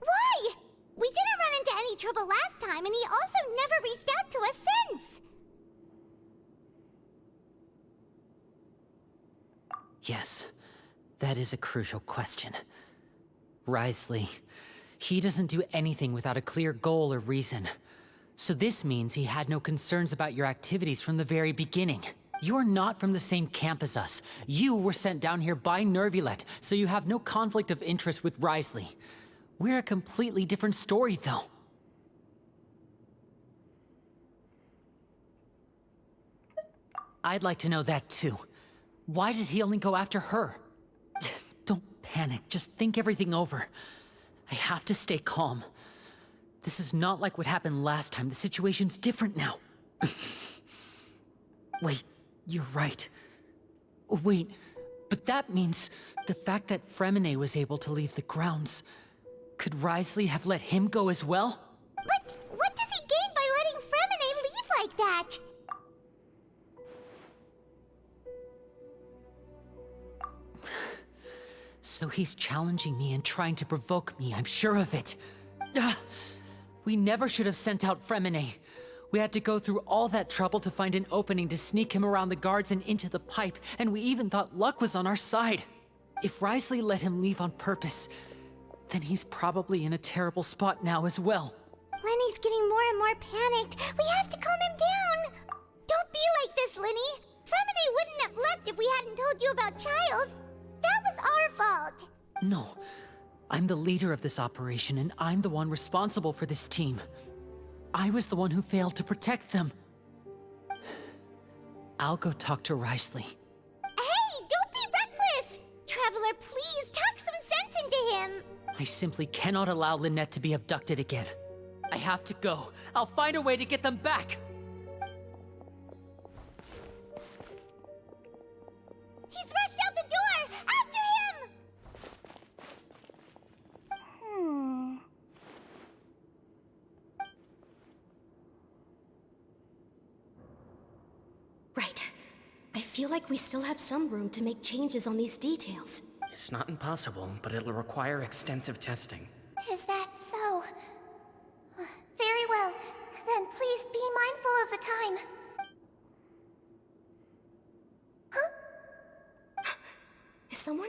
why? We didn't run into any trouble last time, and he also never reached out to us since. Yes, that is a crucial question. Wriothesley, he doesn't do anything without a clear goal or reason. So this means he had no concerns about your activities from the very beginning. You're not from the same camp as us. You were sent down here by Nervulet, so you have no conflict of interest with Wriothesley. We're a completely different story, though. I'd like to know that, too. Why did he only go after her? Don't panic, just think everything over. I have to stay calm. This is not like what happened last time. The situation's different now. Wait, you're right. Wait, but that means the fact that Fremine was able to leave the grounds. Could Wriothesley have let him go as well? But what does he gain by letting Fremine leave like that? So he's challenging me and trying to provoke me, I'm sure of it. We never should have sent out Fremine. We had to go through all that trouble to find an opening to sneak him around the guards and into the pipe, and we even thought luck was on our side. If Wriothesley let him leave on purpose, then he's probably in a terrible spot now as well. Lenny's getting more and more panicked. We have to calm him down. Don't be like this, Lenny. Fremine wouldn't have left if we hadn't told you about Childe. That was our fault. No, I'm the leader of this operation, and I'm the one responsible for this team. I was the one who failed to protect them. I'll go talk to Wriothesley. Hey, don't be reckless! Traveler, please talk some sense into him. I simply cannot allow Lynette to be abducted again. I have to go. I'll find a way to get them back. He's rushed out the door! After him! Right. I feel like we still have some room to make changes on these details. It's not impossible, but it'll require extensive testing. Is that so? Very well. Then please be mindful of the time. Huh? Is someone?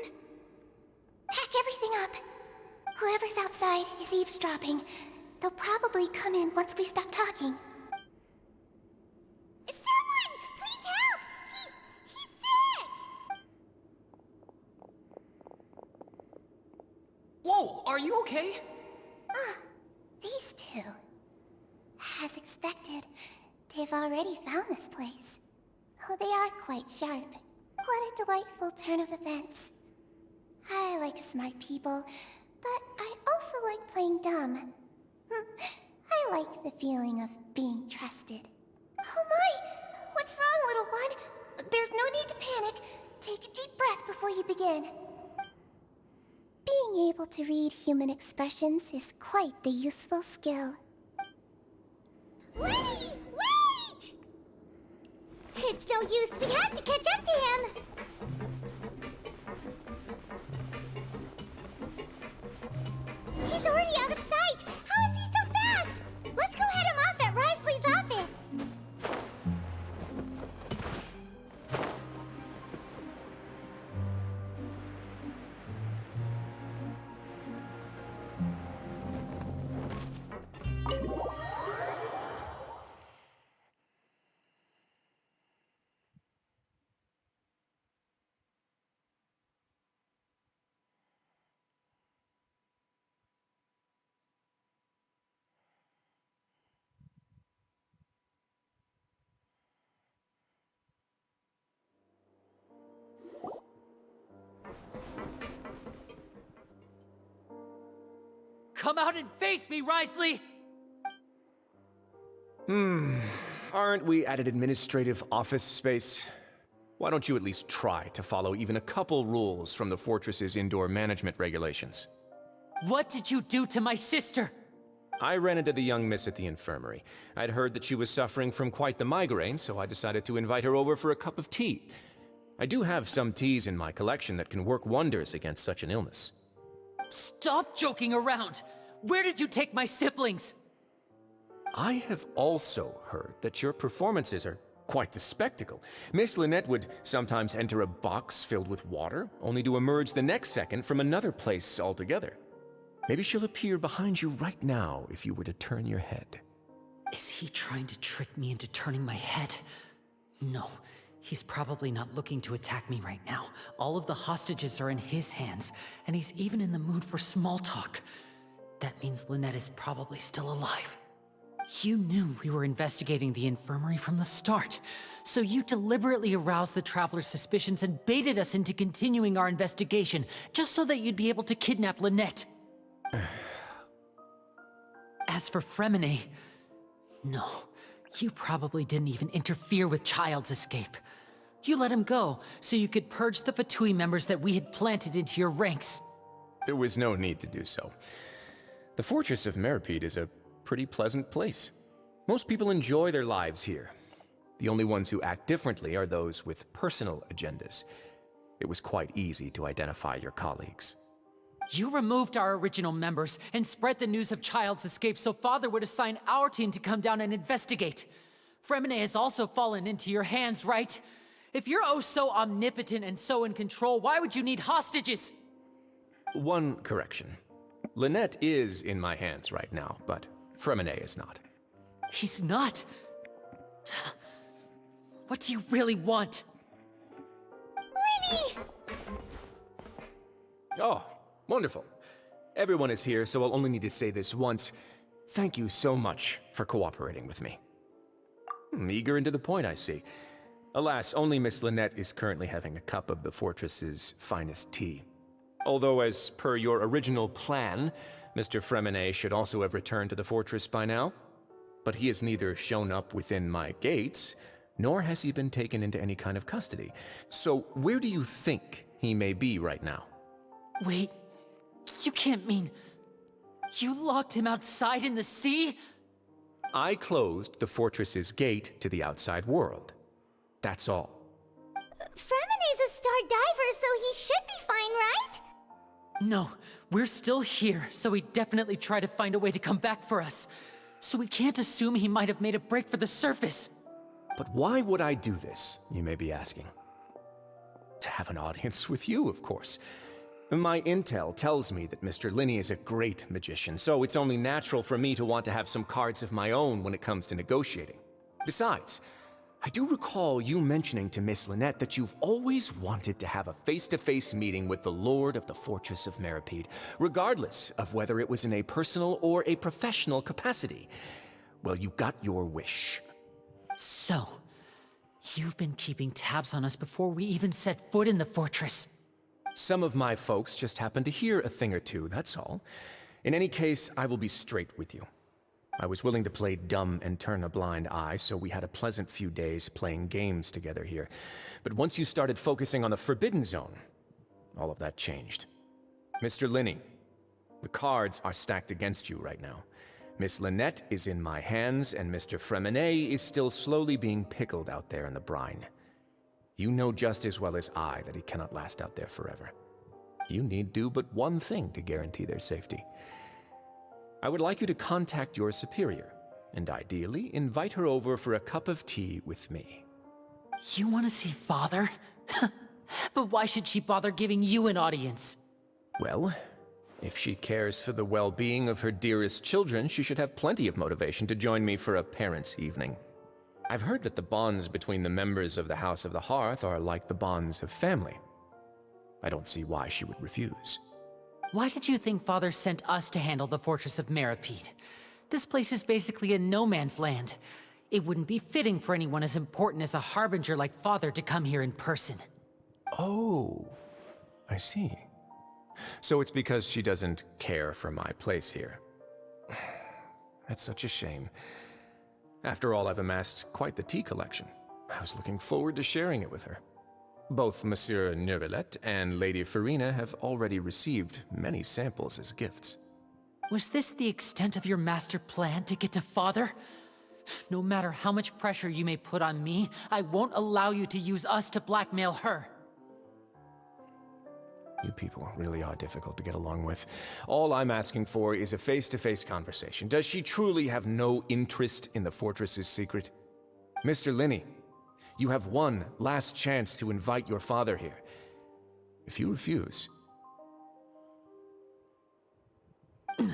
Pack everything up. Whoever's outside is eavesdropping. They'll probably come in once we stop talking. Someone! Please help! He's sick! Whoa, are you okay? These two. As expected, they've already found this place. Oh, they are quite sharp. What a delightful turn of events. I like smart people, but I also like playing dumb. I like the feeling of being trusted. Oh my! What's wrong, little one? There's no need to panic. Take a deep breath before you begin. Being able to read human expressions is quite the useful skill. Wait! It's no use. We have to catch up to him. He's already out of sight. How is he so fast? Let's go head him off at Wriothesley's office. Come out and face me, Wriothesley! Aren't we at an administrative office space? Why don't you at least try to follow even a couple rules from the fortress's indoor management regulations? What did you do to my sister? I ran into the young miss at the infirmary. I'd heard that she was suffering from quite the migraine, so I decided to invite her over for a cup of tea. I do have some teas in my collection that can work wonders against such an illness. Stop joking around! Where did you take my siblings? I have also heard that your performances are quite the spectacle. Miss Lynette would sometimes enter a box filled with water, only to emerge the next second from another place altogether. Maybe she'll appear behind you right now if you were to turn your head. Is he trying to trick me into turning my head? No, he's probably not looking to attack me right now. All of the hostages are in his hands, and he's even in the mood for small talk. That means Lynette is probably still alive. You knew we were investigating the infirmary from the start, so you deliberately aroused the Traveler's suspicions and baited us into continuing our investigation, just so that you'd be able to kidnap Lynette. As for Fremine, no, you probably didn't even interfere with Childe's escape. You let him go, so you could purge the Fatui members that we had planted into your ranks. There was no need to do so. The fortress of Meripede is a pretty pleasant place. Most people enjoy their lives here. The only ones who act differently are those with personal agendas. It was quite easy to identify your colleagues. You removed our original members and spread the news of Childe's escape so Father would assign our team to come down and investigate. Fremine has also fallen into your hands, right? If you're oh so omnipotent and so in control, why would you need hostages? One correction. Lynette is in my hands right now, but Fremine is not. He's not? What do you really want? Lenny! Oh, wonderful. Everyone is here, so I'll only need to say this once. Thank you so much for cooperating with me. Eager and to the point, I see. Alas, only Miss Lynette is currently having a cup of the fortress's finest tea. Although, as per your original plan, Mr. Fremine should also have returned to the fortress by now. But he has neither shown up within my gates, nor has he been taken into any kind of custody. So where do you think he may be right now? Wait, you can't mean... You locked him outside in the sea? I closed the fortress's gate to the outside world. That's all. Fremine's a star diver, so he should be fine, right? No, we're still here, so he'd definitely try to find a way to come back for us. So we can't assume he might have made a break for the surface. But why would I do this, you may be asking? To have an audience with you, of course. My intel tells me that Mr. Linney is a great magician, so it's only natural for me to want to have some cards of my own when it comes to negotiating. Besides, I do recall you mentioning to Miss Lynette that you've always wanted to have a face-to-face meeting with the Lord of the Fortress of Meripede, regardless of whether it was in a personal or a professional capacity. Well, you got your wish. So, you've been keeping tabs on us before we even set foot in the fortress. Some of my folks just happened to hear a thing or two, that's all. In any case, I will be straight with you. I was willing to play dumb and turn a blind eye, so we had a pleasant few days playing games together here. But once you started focusing on the Forbidden Zone, all of that changed. Mr. Linney, the cards are stacked against you right now. Miss Lynette is in my hands, and Mr. Fremine is still slowly being pickled out there in the brine. You know just as well as I that he cannot last out there forever. You need do but one thing to guarantee their safety. I would like you to contact your superior, and ideally invite her over for a cup of tea with me. You want to see Father? But why should she bother giving you an audience? Well, if she cares for the well-being of her dearest children, she should have plenty of motivation to join me for a parents' evening. I've heard that the bonds between the members of the House of the Hearth are like the bonds of family. I don't see why she would refuse. Why did you think Father sent us to handle the Fortress of Meripede? This place is basically a no-man's land. It wouldn't be fitting for anyone as important as a harbinger like Father to come here in person. Oh, I see. So it's because she doesn't care for my place here. That's such a shame. After all, I've amassed quite the tea collection. I was looking forward to sharing it with her. Both Monsieur Neuvillette and Lady Farina have already received many samples as gifts. Was this the extent of your master plan to get to Father? No matter how much pressure you may put on me, I won't allow you to use us to blackmail her. You people really are difficult to get along with. All I'm asking for is a face-to-face conversation. Does she truly have no interest in the fortress's secret? Mr. Linney, you have one last chance to invite your father here. If you refuse... Linny!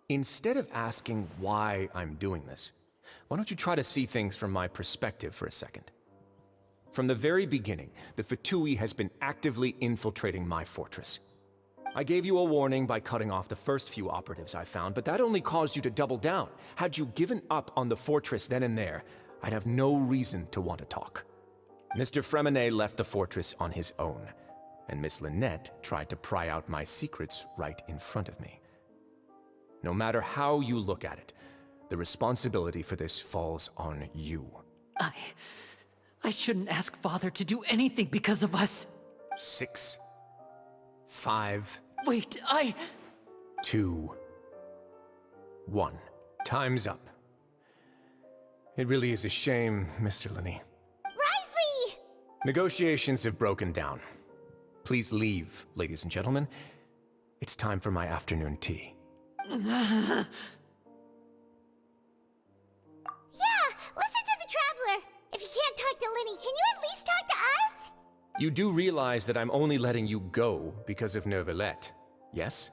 Instead of asking why I'm doing this, why don't you try to see things from my perspective for a second? From the very beginning, the Fatui has been actively infiltrating my fortress. I gave you a warning by cutting off the first few operatives I found, but that only caused you to double down. Had you given up on the fortress then and there, I'd have no reason to want to talk. Mr. Fremenet left the fortress on his own, and Miss Lynette tried to pry out my secrets right in front of me. No matter how you look at it, the responsibility for this falls on you. I shouldn't ask Father to do anything because of us. 6, 5... Wait, 2, 1. Time's up. It really is a shame, Mr. Linney. Risley! Negotiations have broken down. Please leave, ladies and gentlemen. It's time for my afternoon tea. Yeah, listen to the Traveler. If you can't talk to Linny, can you at least talk to us? You do realize that I'm only letting you go because of Neuvillette, yes?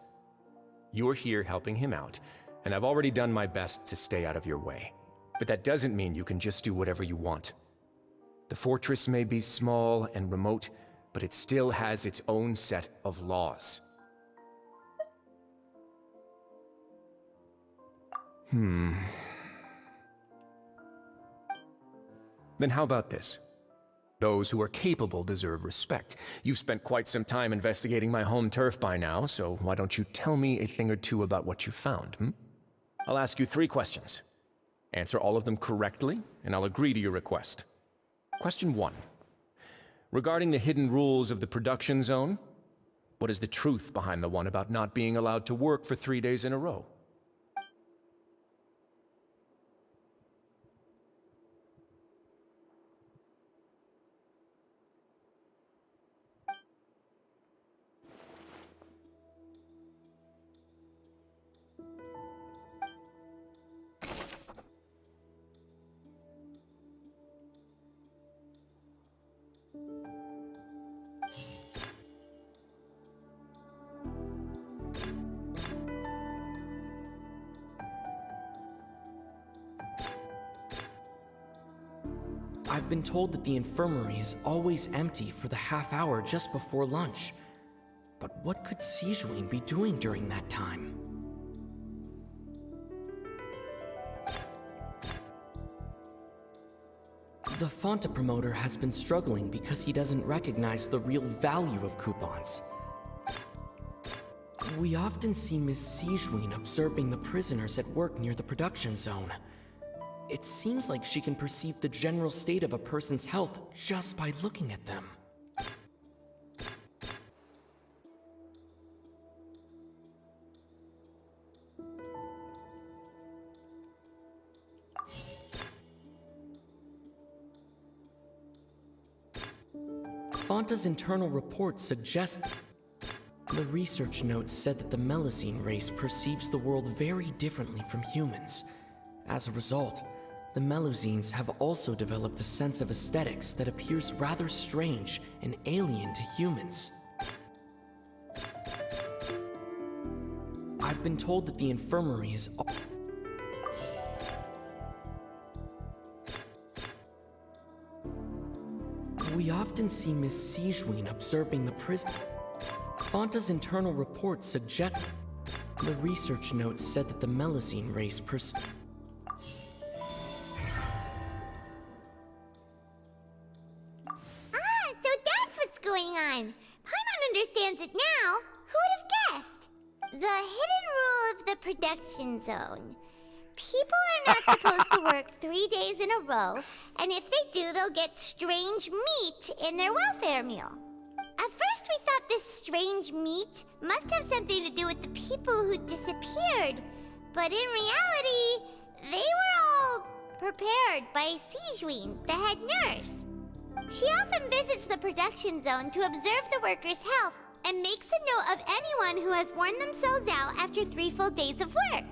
You're here helping him out, and I've already done my best to stay out of your way. But that doesn't mean you can just do whatever you want. The fortress may be small and remote, but it still has its own set of laws. Then how about this? Those who are capable deserve respect. You've spent quite some time investigating my home turf by now, so why don't you tell me a thing or two about what you found, I'll ask you 3 questions. Answer all of them correctly, and I'll agree to your request. Question 1. Regarding the hidden rules of the production zone, what is the truth behind the one about not being allowed to work for 3 days in a row? I've been told that the infirmary is always empty for the half hour just before lunch. But what could Sijuin be doing during that time? The Fonta promoter has been struggling because he doesn't recognize the real value of coupons. We often see Miss Sijuin observing the prisoners at work near the production zone. It seems like she can perceive the general state of a person's health just by looking at them. Fonta's internal report suggests the research notes said that the Melazine race perceives the world very differently from humans. As a result, the Melazines have also developed a sense of aesthetics that appears rather strange and alien to humans. I've been told that the infirmary is We often see Miss Sijuin observing the prison. Fonta's internal report suggests the research notes said that the Melazine race So that's what's going on. Paimon understands it now. Who would have guessed? The hidden rule of the production zone. People are not supposed to work 3 days in a row, and if they do, they'll get strange meat in their welfare meal. At first we thought this strange meat must have something to do with the people who disappeared. But in reality, they were all prepared by Sijwin, the head nurse. She often visits the production zone to observe the workers' health and makes a note of anyone who has worn themselves out after 3 full days of work.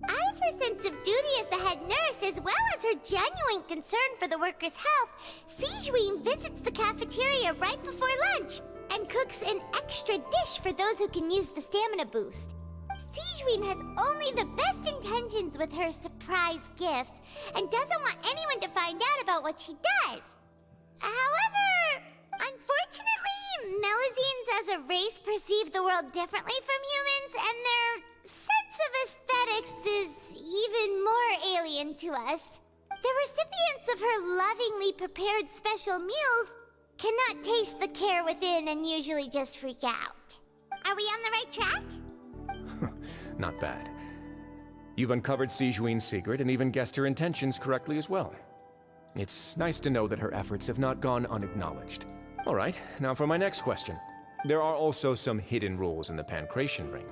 Out of her sense of duty as the head nurse, as well as her genuine concern for the workers' health, Sijwin visits the cafeteria right before lunch and cooks an extra dish for those who can use the stamina boost. Sijwin has only the best intentions with her surprise gift and doesn't want anyone to find out about what she does. However, unfortunately, Melusines as a race perceive the world differently from humans, and their sense of aesthetics is even more alien to us. The recipients of her lovingly prepared special meals cannot taste the care within and usually just freak out. Are we on the right track? Not bad. You've uncovered Sijwin's secret and even guessed her intentions correctly as well. It's nice to know that her efforts have not gone unacknowledged. All right, now for my next question. There are also some hidden rules in the Pancration Ring,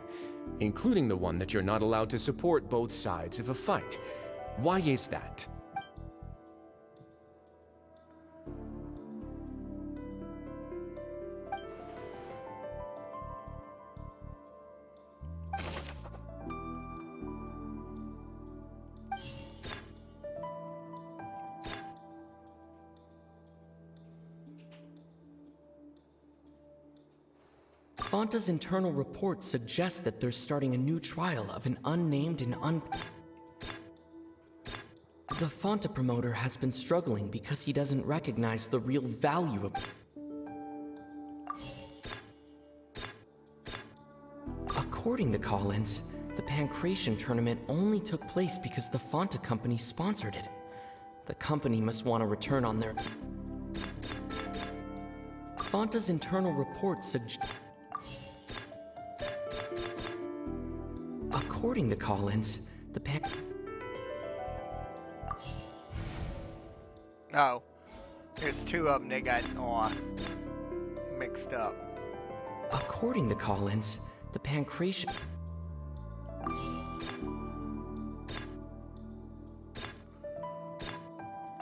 including the one that you're not allowed to support both sides of a fight. Why is that? Fonta's internal report suggests that they're starting a new trial of an unnamed and The Fonta promoter has been struggling because he doesn't recognize the real value of... According to Collins, the Pancration tournament only took place because the Fonta company sponsored it. The company must want a return on their... Fonta's internal report suggests... According to Collins, the Oh, there's 2 of them. They got mixed up. According to Collins, the Pancration...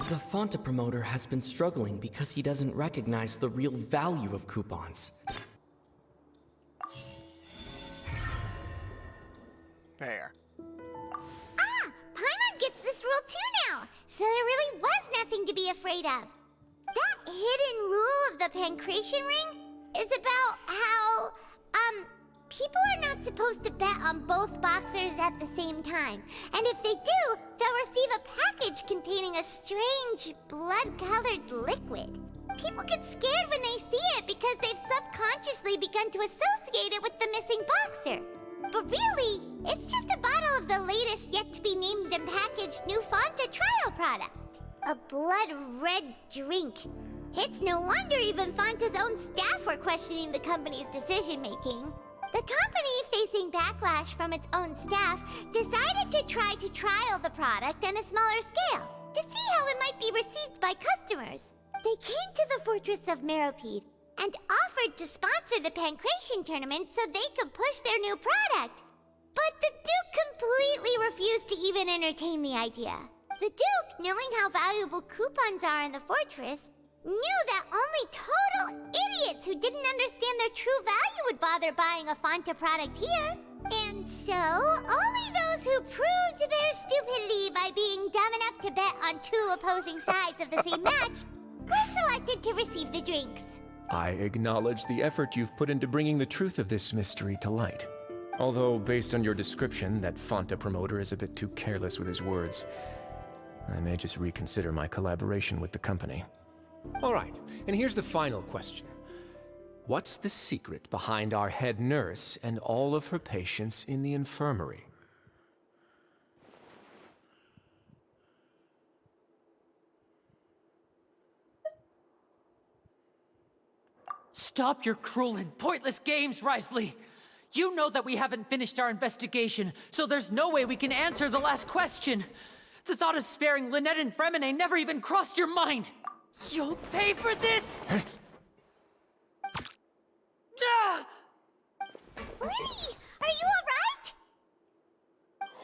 The Fonta promoter has been struggling because he doesn't recognize the real value of coupons. There. Ah! Paimon gets this rule too now, so there really was nothing to be afraid of. That hidden rule of the Pancration Ring is about how, people are not supposed to bet on both boxers at the same time. And if they do, they'll receive a package containing a strange, blood-colored liquid. People get scared when they see it because they've subconsciously begun to associate it with the missing boxer. But really, it's just a bottle of the latest yet-to-be-named and packaged new Fonta trial product. A blood-red drink. It's no wonder even Fonta's own staff were questioning the company's decision-making. The company, facing backlash from its own staff, decided to try to trial the product on a smaller scale, to see how it might be received by customers. They came to the fortress of Meropide and offered to sponsor the Pancration tournament so they could push their new product. But the Duke completely refused to even entertain the idea. The Duke, knowing how valuable coupons are in the fortress, knew that only total idiots who didn't understand their true value would bother buying a Fonta product here. And so, only those who proved their stupidity by being dumb enough to bet on 2 opposing sides of the same match were selected to receive the drinks. I acknowledge the effort you've put into bringing the truth of this mystery to light. Although, based on your description, that Fonta promoter is a bit too careless with his words, I may just reconsider my collaboration with the company. All right, and here's the final question. What's the secret behind our head nurse and all of her patients in the infirmary? Stop your cruel and pointless games, Risley! You know that we haven't finished our investigation, so there's no way we can answer the last question. The thought of sparing Lynette and Fremine never even crossed your mind! You'll pay for this!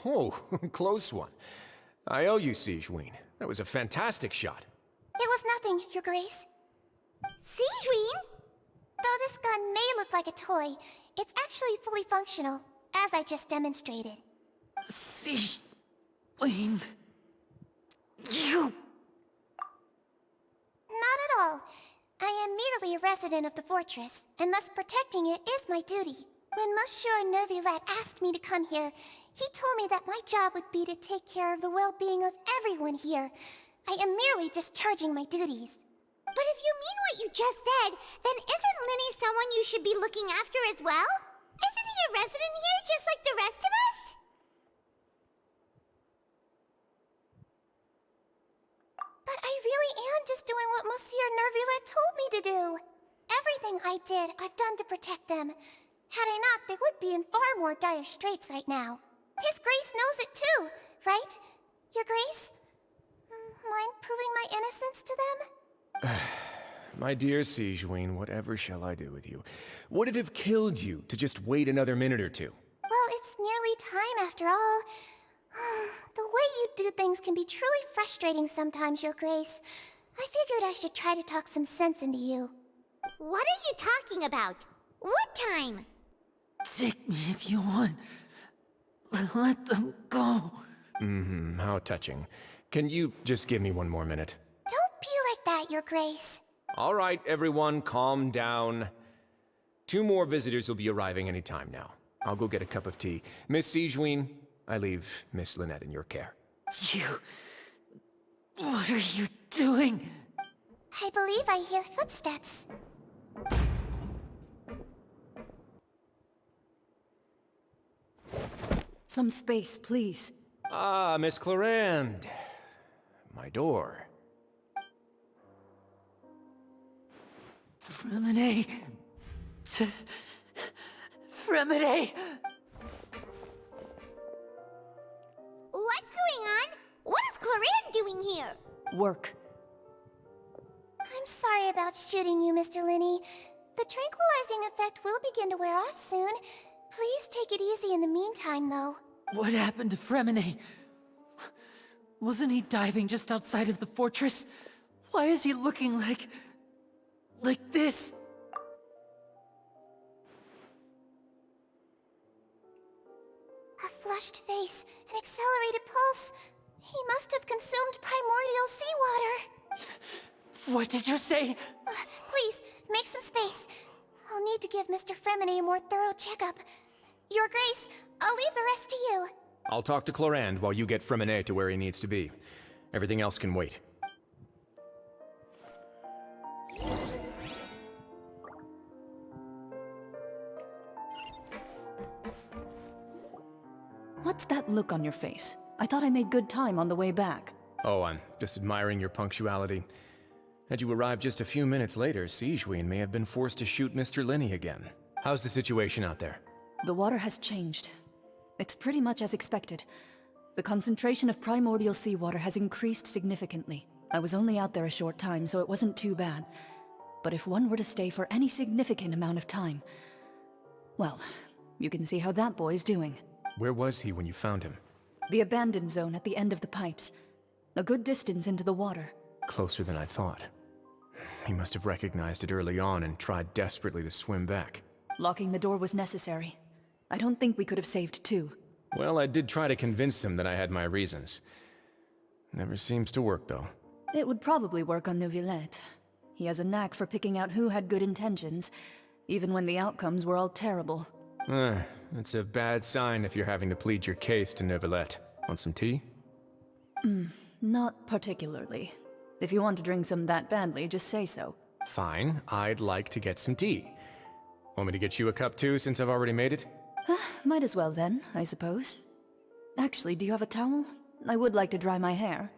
Oh, close one. I owe you, Sigewinne. That was a fantastic shot. It was nothing, Your Grace. Sigewinne? Though this gun may look like a toy, it's actually fully functional, as I just demonstrated. Sigewinne... You... Not at all. I am merely a resident of the fortress, and thus protecting it is my duty. When Monsieur Nervulette asked me to come here, he told me that my job would be to take care of the well-being of everyone here. I am merely discharging my duties. But if you mean what you just said, then isn't Linny someone you should be looking after as well? Isn't he a resident here just like the rest of us? But I really am just doing what Monsieur Nervulette told me to do. Everything I did, I've done to protect them. Had I not, they would be in far more dire straits right now. His Grace knows it too, right? Your Grace? Mind proving my innocence to them? My dear Sigewinne, whatever shall I do with you? Would it have killed you to just wait another minute or two? Well, it's nearly time after all. The way you do things can be truly frustrating sometimes, Your Grace. I figured I should try to talk some sense into you. What are you talking about? What time? Take me if you want. But let them go. How touching. Can you just give me one more minute? Don't be like that, Your Grace. All right, everyone, calm down. 2 more visitors will be arriving any time now. I'll go get a cup of tea. Miss Sigewinne, I leave Miss Lynette in your care. You... What are you doing? I believe I hear footsteps. Some space, please. Ah, Miss Clarande. My door. Fremine... Fremine... What's going on? What is Clarande doing here? Work. I'm sorry about shooting you, Mr. Linny. The tranquilizing effect will begin to wear off soon. Please take it easy in the meantime, though. What happened to Fremine? Wasn't he diving just outside of the fortress? Why is he looking like this? A flushed face, an accelerated pulse. He must have consumed primordial seawater. What did you say? Please, make some space. I'll need to give Mr. Fremine a more thorough checkup. Your Grace, I'll leave the rest to you. I'll talk to Clarande while you get Fremine to where he needs to be. Everything else can wait. What's that look on your face? I thought I made good time on the way back. Oh, I'm just admiring your punctuality. Had you arrived just a few minutes later, Sigewinne may have been forced to shoot Mr. Linny again. How's the situation out there? The water has changed. It's pretty much as expected. The concentration of primordial seawater has increased significantly. I was only out there a short time, so it wasn't too bad. But if one were to stay for any significant amount of time... well, you can see how that boy's doing. Where was he when you found him? The abandoned zone at the end of the pipes. A good distance into the water. Closer than I thought. He must have recognized it early on and tried desperately to swim back. Locking the door was necessary. I don't think we could have saved two. Well, I did try to convince him that I had my reasons. Never seems to work, though. It would probably work on Neuvillette. He has a knack for picking out who had good intentions, even when the outcomes were all terrible. It's a bad sign if you're having to plead your case to Neuvillette. Want some tea? Not particularly. If you want to drink some that badly, just say so. Fine, I'd like to get some tea. Want me to get you a cup too, since I've already made it? Might as well then, I suppose. Actually, do you have a towel? I would like to dry my hair.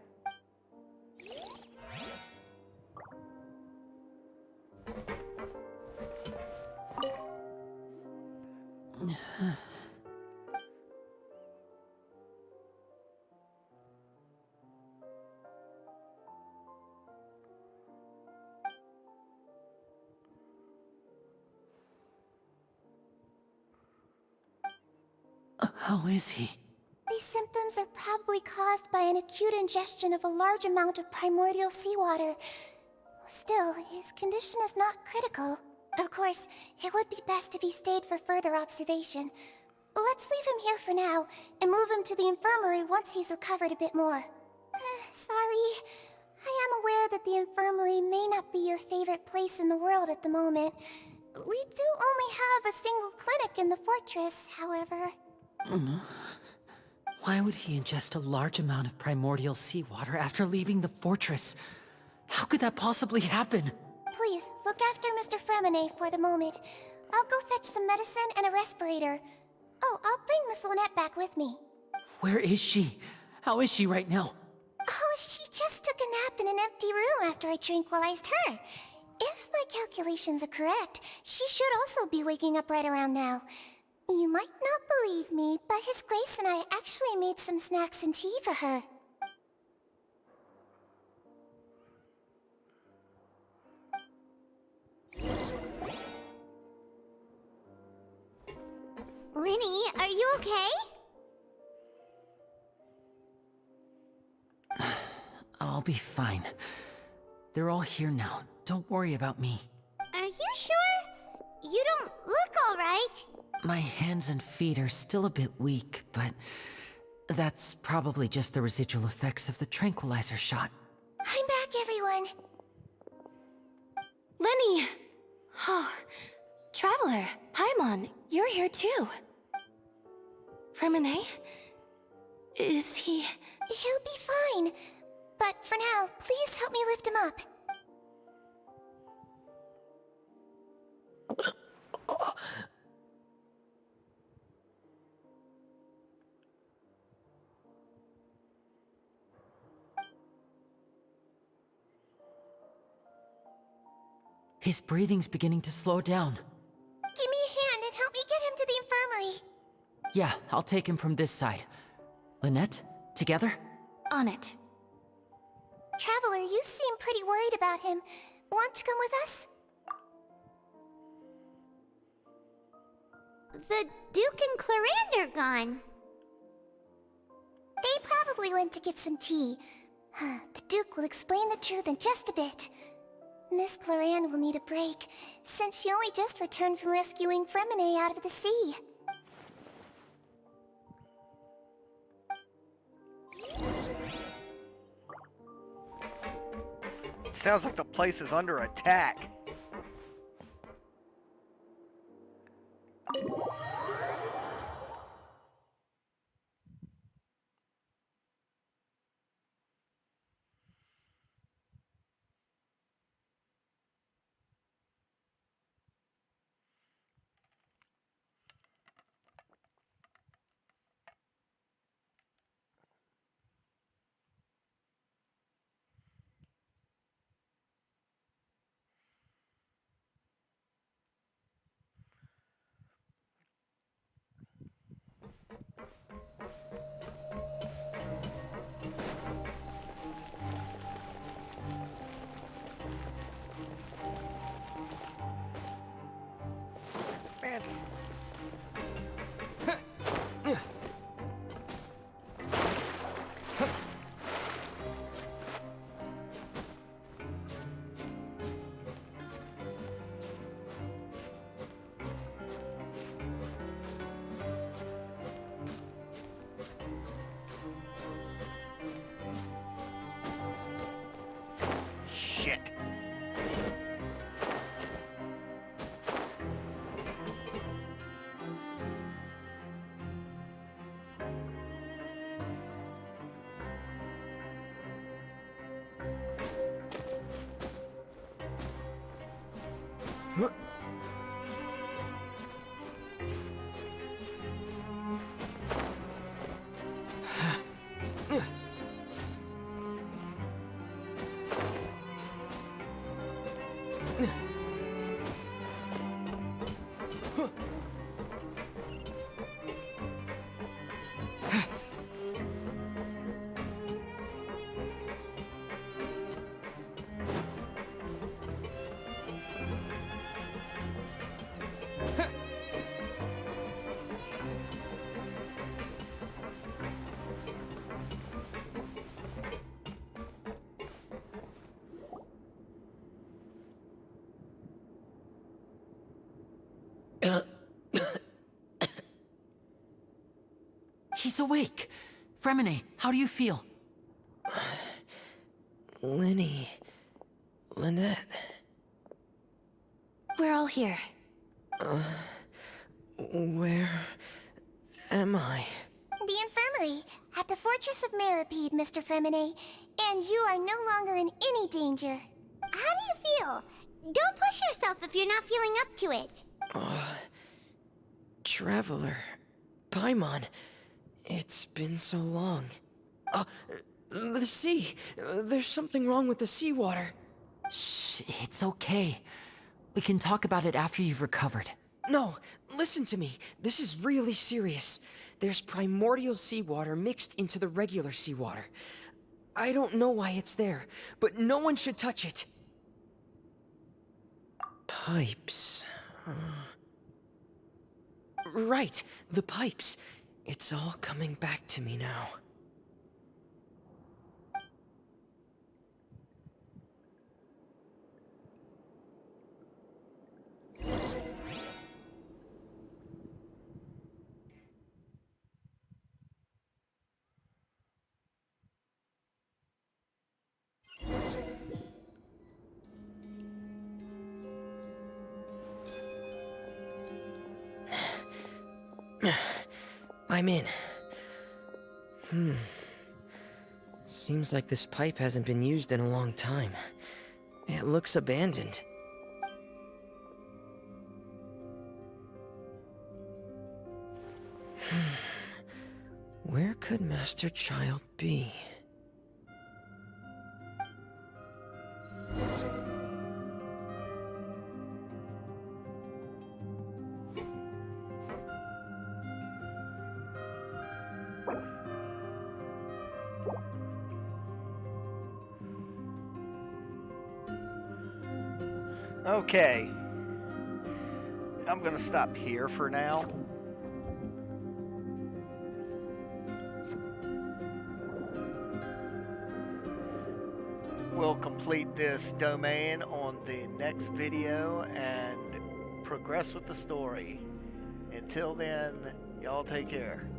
How is he? They simply symptoms are probably caused by an acute ingestion of a large amount of primordial seawater. Still, his condition is not critical. Of course, it would be best if he stayed for further observation. Let's leave him here for now, and move him to the infirmary once he's recovered a bit more. Sorry. I am aware that the infirmary may not be your favorite place in the world at the moment. We do only have a single clinic in the fortress, however. Why would he ingest a large amount of primordial seawater after leaving the fortress? How could that possibly happen? Please, look after Mr. Fremine for the moment. I'll go fetch some medicine and a respirator. Oh, I'll bring Miss Lynette back with me. Where is she? How is she right now? Oh, she just took a nap in an empty room after I tranquilized her. If my calculations are correct, she should also be waking up right around now. You might not believe me, but His Grace and I actually made some snacks and tea for her. Linny, are you okay? I'll be fine. They're all here now. Don't worry about me. Are you sure? You don't look alright. My hands and feet are still a bit weak, but that's probably just the residual effects of the tranquilizer shot. I'm back, everyone. Lenny! Oh, Traveler, Paimon, you're here too. Fremine? Is he... He'll be fine. But for now, please help me lift him up. His breathing's beginning to slow down. Give me a hand and help me get him to the infirmary. Yeah, I'll take him from this side. Lynette, together? On it. Traveler, you seem pretty worried about him. Want to come with us? The Duke and Clarande are gone. They probably went to get some tea. The Duke will explain the truth in just a bit. Miss Clarande will need a break, since she only just returned from rescuing Fremine out of the sea. Sounds like the place is under attack. Man, this... Shit. He's awake. Fremine, how do you feel? Lynette. We're all here. Where am I? The infirmary, at the Fortress of Meripede, Mr. Fremine. And you are no longer in any danger. How do you feel? Don't push yourself if you're not feeling up to it. Traveler. Paimon. It's been so long. The sea. There's something wrong with the seawater. Shh, it's okay. We can talk about it after you've recovered. No, listen to me. This is really serious. There's primordial seawater mixed into the regular seawater. I don't know why it's there, but no one should touch it. Pipes. Right, the pipes. It's all coming back to me now. I'm in. Seems like this pipe hasn't been used in a long time. It looks abandoned. Where could Master Childe be? Okay. I'm gonna stop here for now. We'll complete this domain on the next video and progress with the story. Until then, y'all take care.